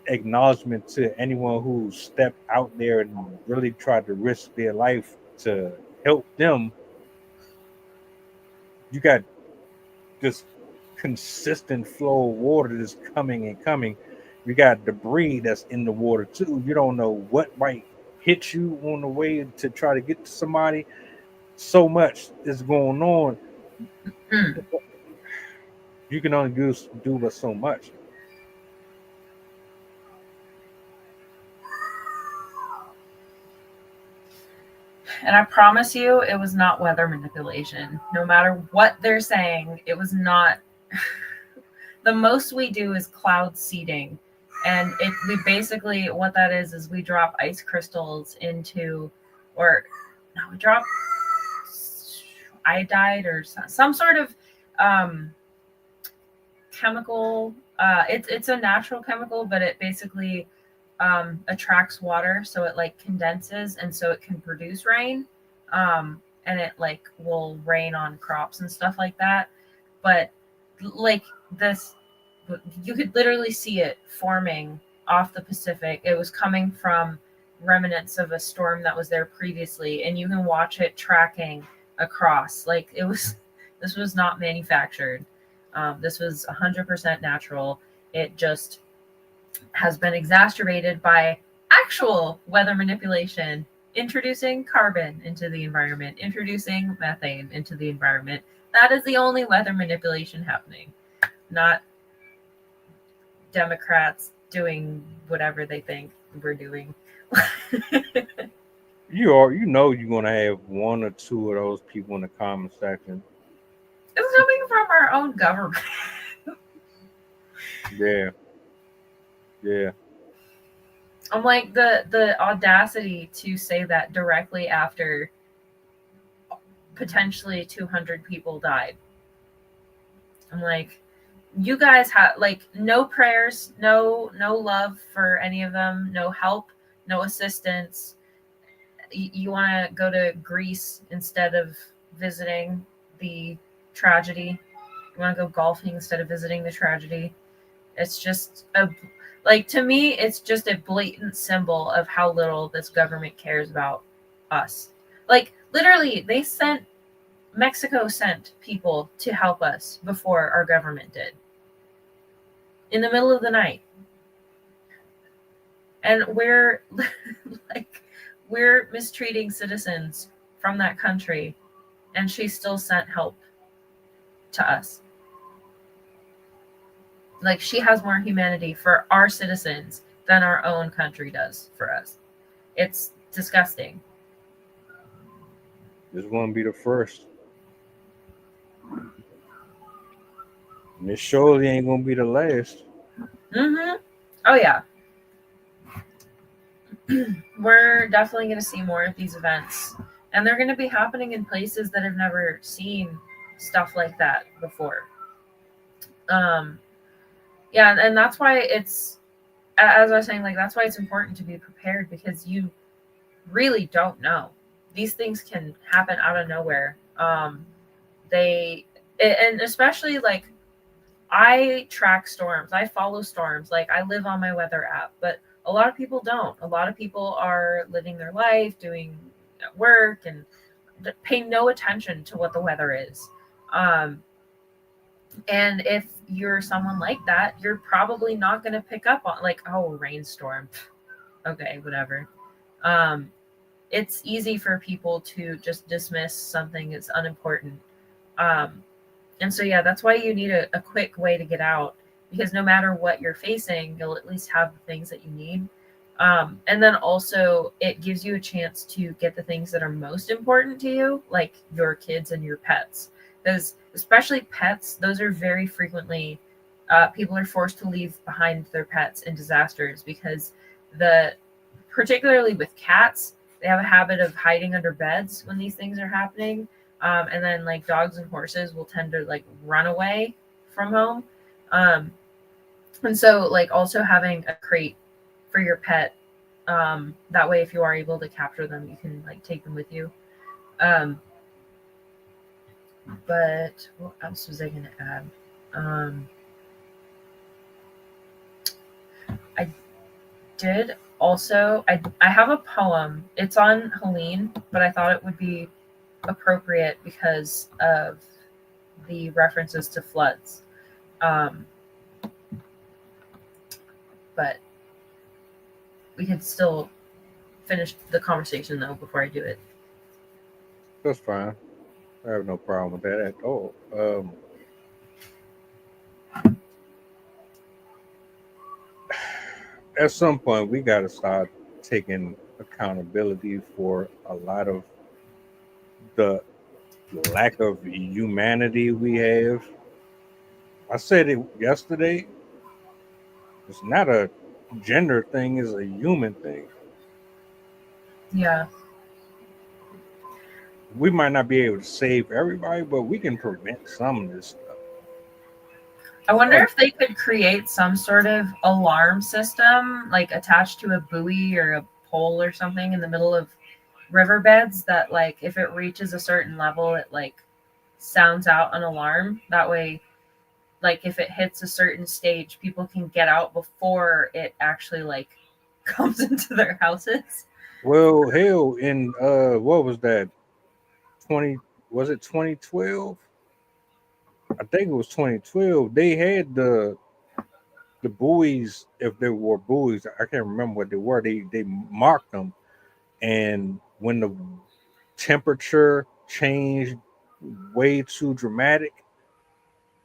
acknowledgement to anyone who stepped out there and really tried to risk their life to help them. You got this consistent flow of water that's coming and coming. You got debris that's in the water too. You don't know what might hit you on the way to try to get to somebody. So much is going on. You can only do but so much. And I promise you, it was not weather manipulation. No matter what they're saying, it was not. The most we do is cloud seeding. And we basically, what that is we drop ice crystals into, or no, we drop iodide or some sort of chemical. It's a natural chemical, but it basically attracts water, so it like condenses, and so it can produce rain, and it like will rain on crops and stuff like that. But like this, you could literally see it forming off the Pacific. It was coming from remnants of a storm that was there previously, and you can watch it tracking across. Like this was not manufactured. This was 100% natural. It just has been exacerbated by actual weather manipulation, introducing carbon into the environment, introducing methane into the environment. That is the only weather manipulation happening, not Democrats doing whatever they think we're doing. You know you're gonna have one or two of those people in the comment section. It's coming from our own government. Yeah. I'm like, the audacity to say that directly after potentially 200 people died. I'm like, you guys have like no prayers, no love for any of them, no help, no assistance. You want to go to Greece instead of visiting the tragedy. You want to go golfing instead of visiting the tragedy. It's just to me, it's just a blatant symbol of how little this government cares about us. Like, literally, Mexico sent people to help us before our government did. In the middle of the night. And we're mistreating citizens from that country, and she still sent help to us. Like, she has more humanity for our citizens than our own country does for us. It's disgusting. This won't be the first. And it surely ain't gonna be the last. Oh yeah. We're definitely going to see more of these events, and they're going to be happening in places that have never seen stuff like that before. Yeah, and that's why it's, as I was saying, like, that's why it's important to be prepared, because you really don't know. These things can happen out of nowhere. And especially, like, I track storms. I follow storms. Like, I live on my weather app, but a lot of people don't. A lot of people are living their life, doing work, and pay no attention to what the weather is. And if you're someone like that, you're probably not going to pick up on, like, oh, rainstorm. Okay, whatever. It's easy for people to just dismiss something as unimportant. And so, yeah, that's why you need a quick way to get out, because no matter what you're facing, you'll at least have the things that you need. And then also it gives you a chance to get the things that are most important to you, like your kids and your pets. Because especially pets, those are very frequently people are forced to leave behind their pets in disasters because particularly with cats, they have a habit of hiding under beds when these things are happening. And then like dogs and horses will tend to like run away from home. And so like also having a crate for your pet, that way if you are able to capture them, you can like take them with you. But what else was I going to add? I did also, I have a poem. It's on Helene, but I thought it would be appropriate because of the references to floods. But we could still finish the conversation though before I do it. That's fine. I have no problem with that at all. At some point, we got to start taking accountability for a lot of the lack of humanity we have. I said it yesterday. It's not a gender thing; it's a human thing. Yeah. We might not be able to save everybody, but we can prevent some of this stuff. I wonder if they could create some sort of alarm system, like attached to a buoy or a pole or something in the middle of riverbeds that, like, if it reaches a certain level, it like sounds out an alarm. That way, like, if it hits a certain stage, people can get out before it actually like comes into their houses. Well, hell, in what was that? 2012? I think it was 2012. They had the buoys, if there were buoys, I can't remember what they were. They marked them, and when the temperature changed way too dramatic,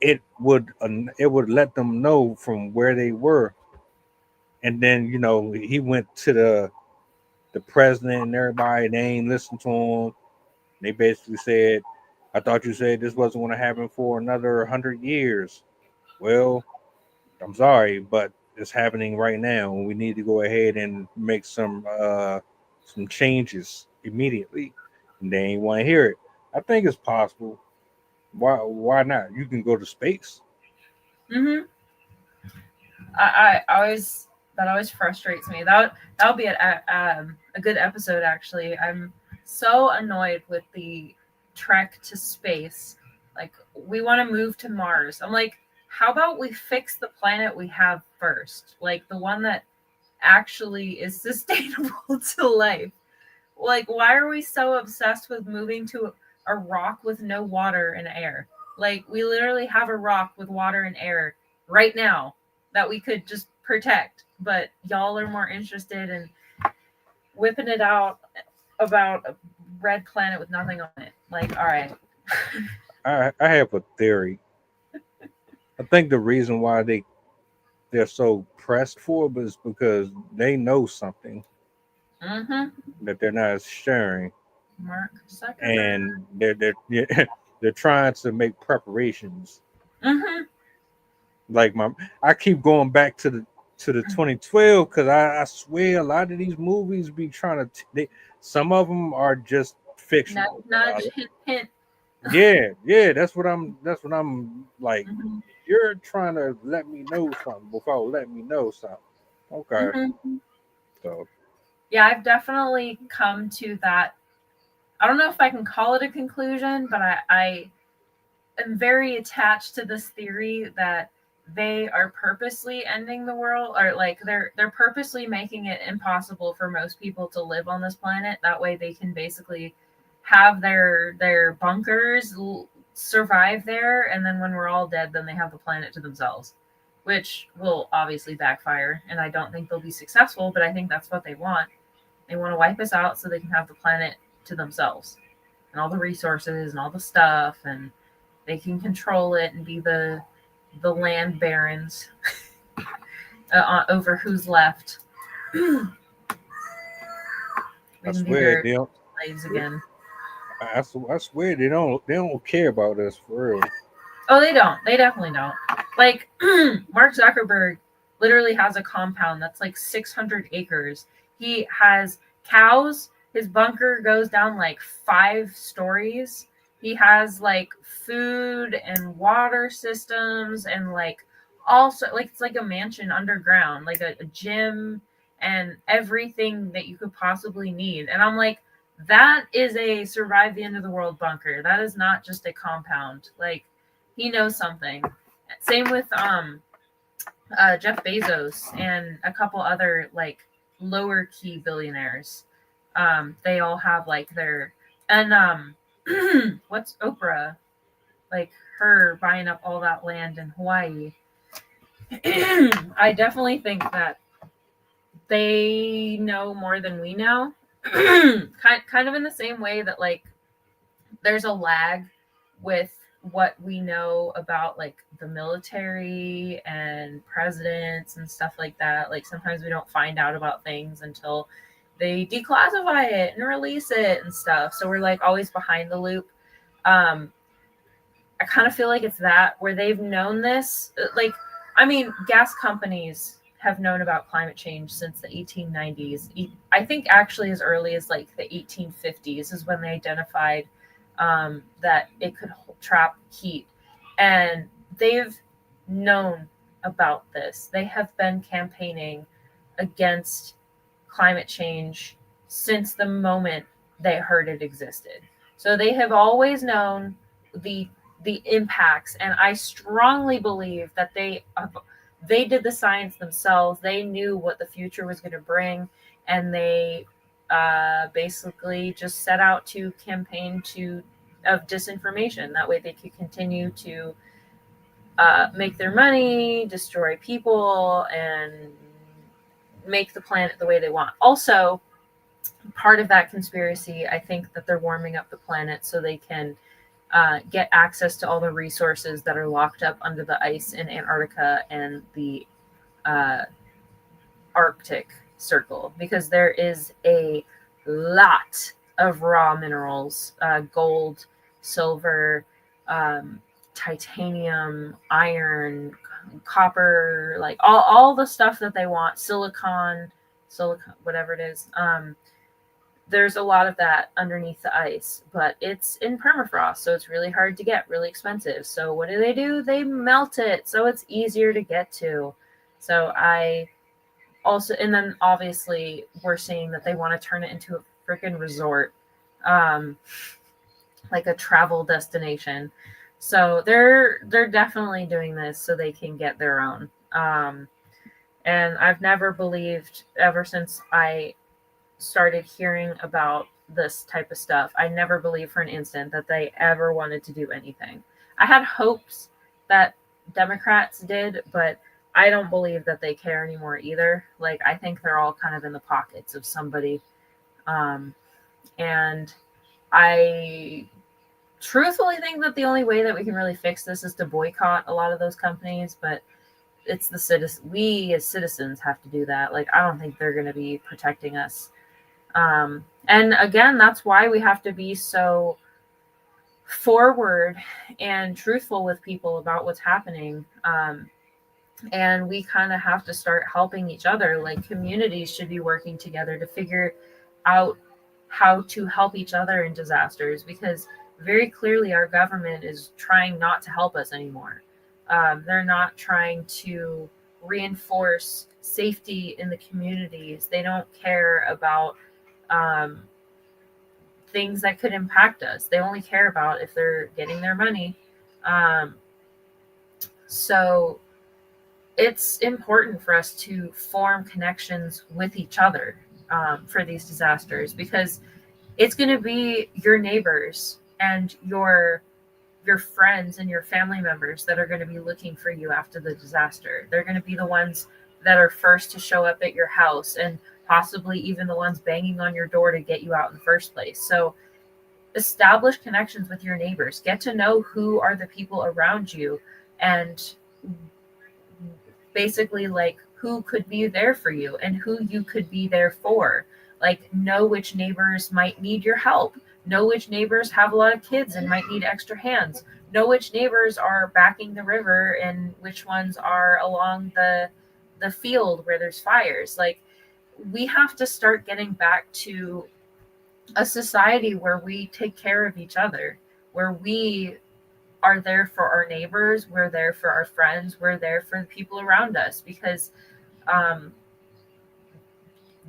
it would let them know from where they were. And then he went to the president and everybody. They ain't listened to him. They basically said, "I thought you said this wasn't going to happen for another 100 years." Well, I'm sorry, but it's happening right now. We need to go ahead and make some changes immediately. And they ain't want to hear it. I think it's possible. Why not? You can go to space. Mm-hmm. I always that always frustrates me. That'll be a good episode actually. I'm so annoyed with the trek to space. Like, we want to move to Mars. I'm like, how about we fix the planet we have first? Like the one that actually is sustainable to life. Like, why are we so obsessed with moving to a rock with no water and air? Like, we literally have a rock with water and air right now that we could just protect, but y'all are more interested in whipping it out about a red planet with nothing on it. Like, all right. I have a theory. I think the reason why they're so pressed for it is because they know something that they're not sharing, Mark Zuckerberg. and they're trying to make preparations. Like I keep going back to the 2012 because I swear a lot of these movies be trying to. Some of them are just fictional. Nudge, hint, hint. Yeah, that's what I'm like. You're trying to let me know something before let me know something. Okay. So yeah, I've definitely come to that. I don't know if I can call it a conclusion, but I am very attached to this theory that they are purposely ending the world, or like they're purposely making it impossible for most people to live on this planet. That way they can basically have their bunkers, survive there, and then when we're all dead, then they have the planet to themselves, which will obviously backfire, and I don't think they'll be successful, but I think that's what they want. They want to wipe us out so they can have the planet to themselves and all the resources and all the stuff, and they can control it and be the land barons over who's left. We I can be swear their they don't. slaves again. I swear they don't care about us for real. Oh, they don't. They definitely don't. Like Mark Zuckerberg literally has a compound that's like 600 acres. He has cows. His bunker goes down like 5 stories. He has like food and water systems and like also like it's like a mansion underground, like a gym and everything that you could possibly need. And I'm like, that is a survive the end of the world bunker. That is not just a compound. Like he knows something. Same with Jeff Bezos and a couple other like lower key billionaires. They all have like their and what's Oprah, like her buying up all that land in Hawaii. I definitely think that they know more than we know. kind of in the same way that like there's a lag with what we know about like the military and presidents and stuff like that. Like sometimes we don't find out about things until they declassify it and release it and stuff. So we're like always behind the loop. I kind of feel like it's that where they've known this. Like, I mean, gas companies have known about climate change since the 1890s. I think actually as early as like the 1850s is when they identified that it could trap heat. And they've known about this. They have been campaigning against climate change since the moment they heard it existed. So they have always known the impacts, and I strongly believe that they did the science themselves. They knew what the future was going to bring, and they basically just set out to campaign of disinformation. That way they could continue to make their money, destroy people, and make the planet the way they want. Also, part of that conspiracy, I think that they're warming up the planet so they can get access to all the resources that are locked up under the ice in Antarctica and the Arctic Circle, because there is a lot of raw minerals, gold, silver, titanium, iron, copper, like all the stuff that they want, silicon, whatever it is. There's a lot of that underneath the ice, but it's in permafrost, so it's really hard to get, really expensive. So what do? They melt it, so it's easier to get to. So I also, and then obviously we're seeing that they want to turn it into a freaking resort, like a travel destination. So they're definitely doing this so they can get their own. And I've never believed, ever since I started hearing about this type of stuff, I never believed for an instant that they ever wanted to do anything. I had hopes that Democrats did, but I don't believe that they care anymore either. Like, I think they're all kind of in the pockets of somebody. And I truthfully think that the only way that we can really fix this is to boycott a lot of those companies, but it's we as citizens have to do that. Like, I don't think they're going to be protecting us. And again, that's why we have to be so forward and truthful with people about what's happening. And we kind of have to start helping each other. Like, communities should be working together to figure out how to help each other in disasters, because very clearly our government is trying not to help us anymore. They're not trying to reinforce safety in the communities. They don't care about things that could impact us. They only care about if they're getting their money. So it's important for us to form connections with each other for these disasters, because it's going to be your neighbors and your friends and your family members that are going to be looking for you after the disaster. They're going to be the ones that are first to show up at your house, and possibly even the ones banging on your door to get you out in the first place. So establish connections with your neighbors. Get to know who are the people around you, and basically like who could be there for you and who you could be there for. Like, know which neighbors might need your help. Know which neighbors have a lot of kids and might need extra hands. Know which neighbors are backing the river and which ones are along the field where there's fires. Like, we have to start getting back to a society where we take care of each other, where we are there for our neighbors, we're there for our friends, we're there for the people around us, because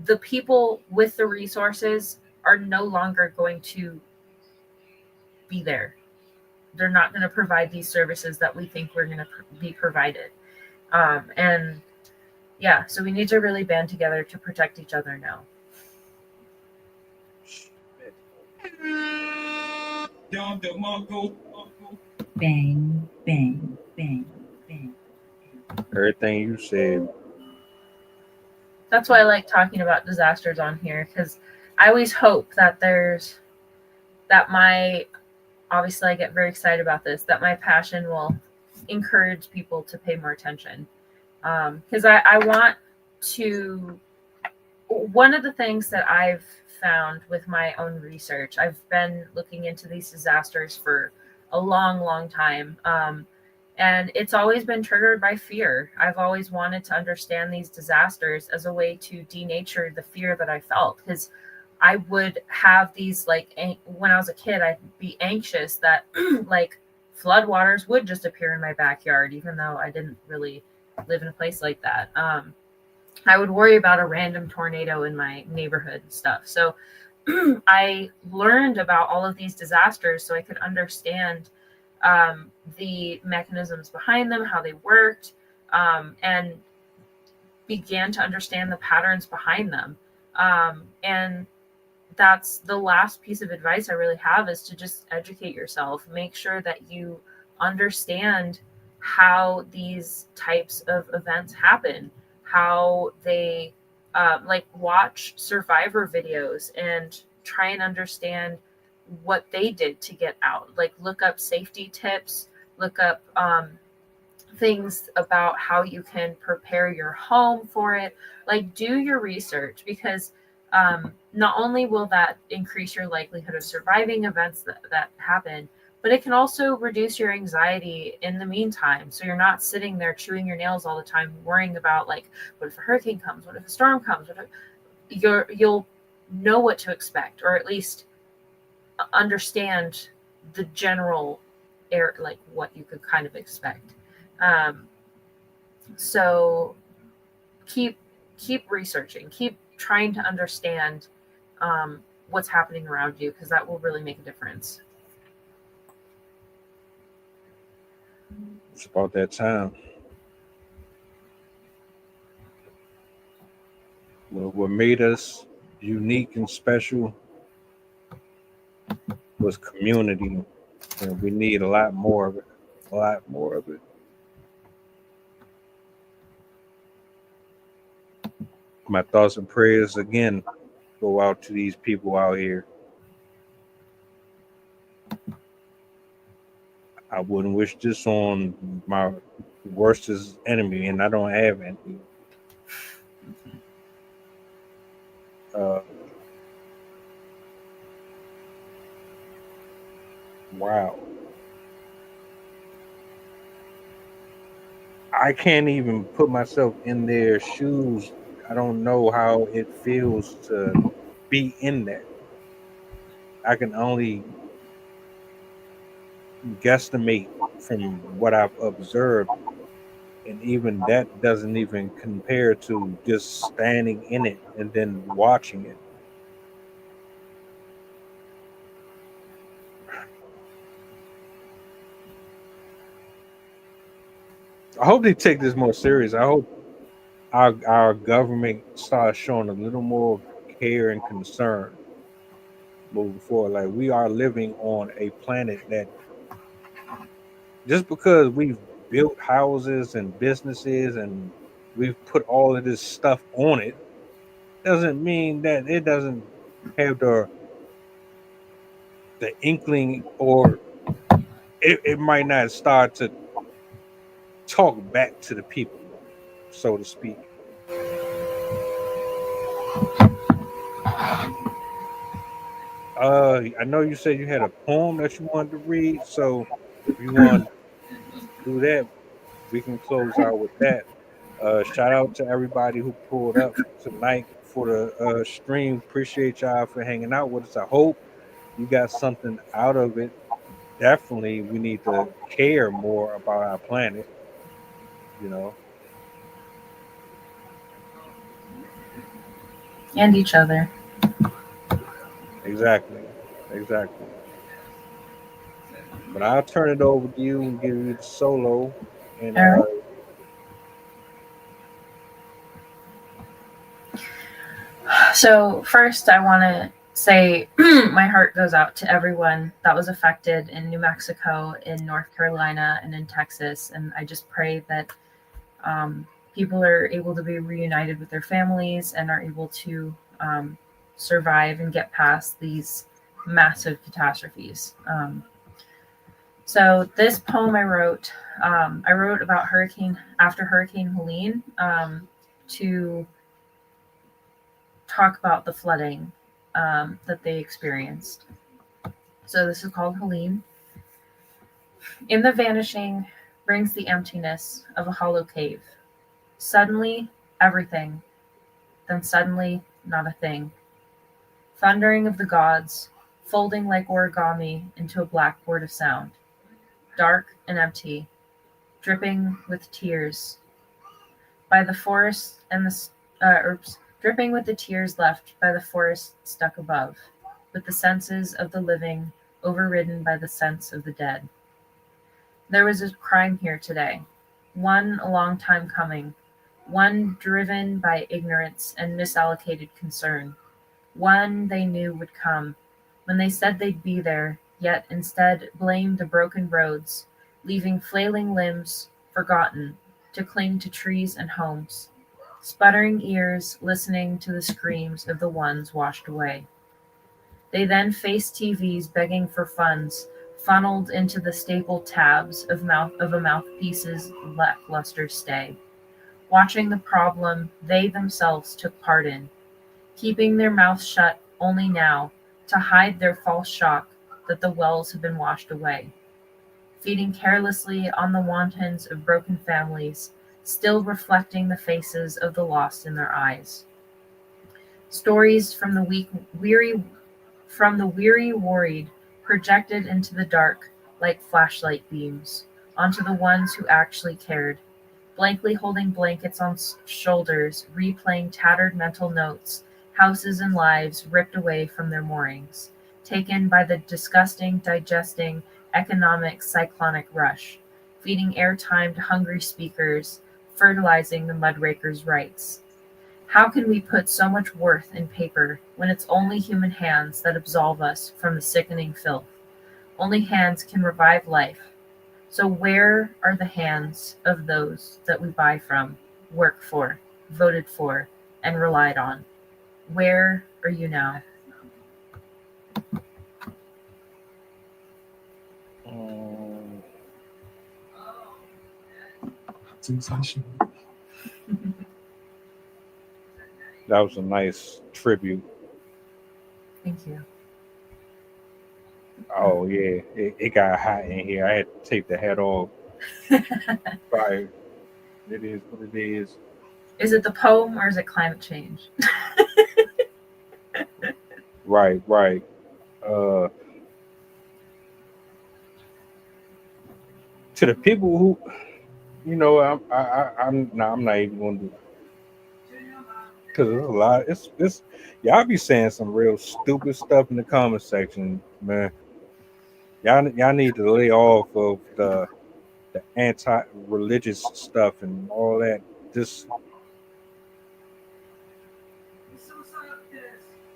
the people with the resources are no longer going to be there. They're not going to provide these services that we think we're going to be provided. And yeah, so we need to really band together to protect each other now. Bang, bang, bang, bang. Everything you said. That's why I like talking about disasters on here, because I always hope that obviously I get very excited about this, that my passion will encourage people to pay more attention. Because I want to, one of the things that I've found with my own research, I've been looking into these disasters for a long, long time. And it's always been triggered by fear. I've always wanted to understand these disasters as a way to denature the fear that I felt, because I would have these, like, when I was a kid, I'd be anxious that like floodwaters would just appear in my backyard, even though I didn't really live in a place like that. I would worry about a random tornado in my neighborhood and stuff. So I learned about all of these disasters so I could understand the mechanisms behind them, how they worked, and began to understand the patterns behind them. And that's the last piece of advice I really have, is to just educate yourself. Make sure that you understand how these types of events happen, how they watch survivor videos and try and understand what they did to get out. Like, look up safety tips, look up things about how you can prepare your home for it. Like, do your research, because not only will that increase your likelihood of surviving events that happen, but it can also reduce your anxiety in the meantime. So you're not sitting there chewing your nails all the time, worrying about, like, what if a hurricane comes? What if a storm comes? You'll know what to expect, or at least understand the general air, like what you could kind of expect. So keep researching, keep trying to understand what's happening around you, because that will really make a difference. It's about that time. What made us unique and special was community, and we need a lot more of it. A lot more of it. My thoughts and prayers again go out to these people out here. I wouldn't wish this on my worstest enemy, and I don't have any. Wow. I can't even put myself in their shoes. I don't know how it feels to be in that. I can only guesstimate from what I've observed, and even that doesn't even compare to just standing in it and then watching it. I hope they take this more serious. I hope our government starts showing a little more care and concern moving forward. Like, we are living on a planet that, just because we've built houses and businesses and we've put all of this stuff on it, doesn't mean that it doesn't have the inkling, or it might not start to talk back to the people, so to speak. I know you said you had a poem that you wanted to read, so if you want to do that, we can close out with that. Shout out to everybody who pulled up tonight for the stream. Appreciate y'all for hanging out with us. I hope you got something out of it. Definitely, we need to care more about our planet. You know, And each other. exactly, exactly. But I'll turn it over to you and give you the solo. And All right. So first, I want to say my heart goes out to everyone that was affected in New Mexico, in North Carolina, and in Texas. And I just pray that people are able to be reunited with their families and are able to survive and get past these massive catastrophes. So this poem I wrote about Hurricane Helene, to talk about the flooding that they experienced. So this is called Helene. In the vanishing brings the emptiness of a hollow cave. Suddenly, everything, then suddenly, not a thing. Thundering of the gods, folding like origami into a blackboard of sound. Dark and empty, dripping with tears. By the forest and dripping with the tears left by the forest stuck above, with the senses of the living overridden by the sense of the dead. There was a crime here today, one a long time coming, one driven by ignorance and misallocated concern, one they knew would come, when they said they'd be there, yet instead blamed the broken roads, leaving flailing limbs forgotten to cling to trees and homes, sputtering ears listening to the screams of the ones washed away. They then faced TVs begging for funds, funneled into the stapled tabs of a mouthpiece's lackluster stay, watching the problem they themselves took part in, keeping their mouths shut only now to hide their false shock that the wells have been washed away, feeding carelessly on the wantons of broken families, still reflecting the faces of the lost in their eyes. Stories from the weary worried, projected into the dark like flashlight beams, onto the ones who actually cared, blankly holding blankets on shoulders, replaying tattered mental notes, houses and lives ripped away from their moorings, taken by the disgusting, digesting, economic cyclonic rush, feeding airtime to hungry speakers, fertilizing the mudraker's rights. How can we put so much worth in paper when it's only human hands that absolve us from the sickening filth? Only hands can revive life. So where are the hands of those that we buy from, work for, voted for, and relied on? Where are you now? That was a nice tribute. Thank you. Oh yeah, it got hot in here. I had to take the hat off. Right. It is what it is. Is it the poem or is it climate change? Right, right. To the people who, I'm not even going to do, because there's a lot. It's y'all be saying some real stupid stuff in the comment section, man. Y'all need to lay off of the anti-religious stuff and all that. Just,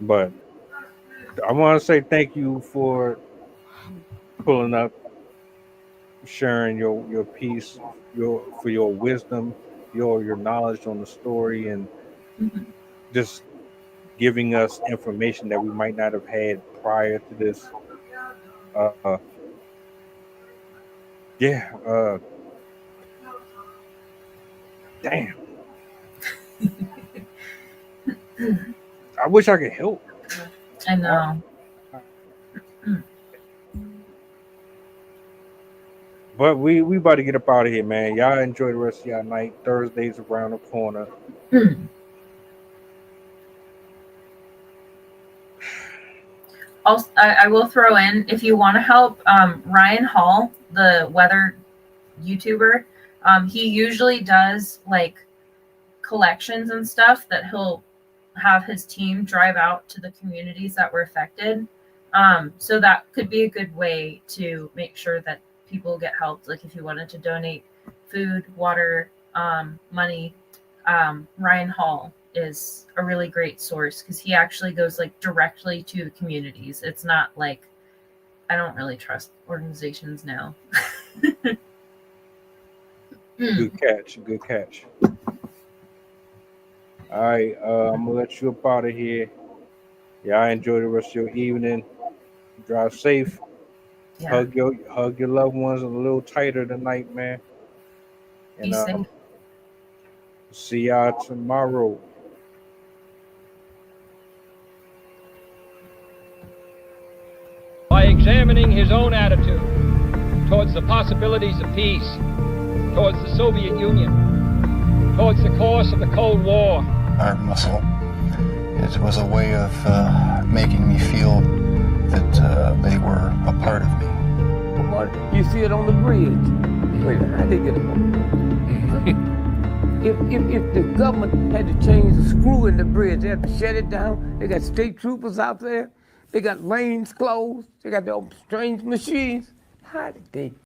but I want to say thank you for pulling up, sharing your piece, your wisdom, your knowledge on the story, and just giving us information that we might not have had prior to this. Yeah. Damn. I wish I could help. I know. But we about to get up out of here, man. Y'all enjoy the rest of y'all night. Thursday's around the corner. Also, I will throw in, if you want to help, Ryan Hall, the weather YouTuber, he usually does like collections and stuff that he'll have his team drive out to the communities that were affected. So that could be a good way to make sure that people get helped. Like if you wanted to donate food, water, money, Ryan Hall is a really great source because he actually goes like directly to the communities. It's not like, I don't really trust organizations now. Good catch. Good catch. All right, I'm gonna let you up out of here. Y'all enjoy the rest of your evening. Drive safe. Yeah. Hug your loved ones a little tighter tonight, man. Be And safe. see y'all tomorrow. By examining his own attitude towards the possibilities of peace, towards the Soviet Union, towards the course of the Cold War. Our muscle. It was a way of making me feel that they were a part of me. You see it on the bridge. Wait a minute, how they get it? If the government had to change the screw in the bridge, they had to shut it down. They got state troopers out there. They got lanes closed. They got their strange machines. How did they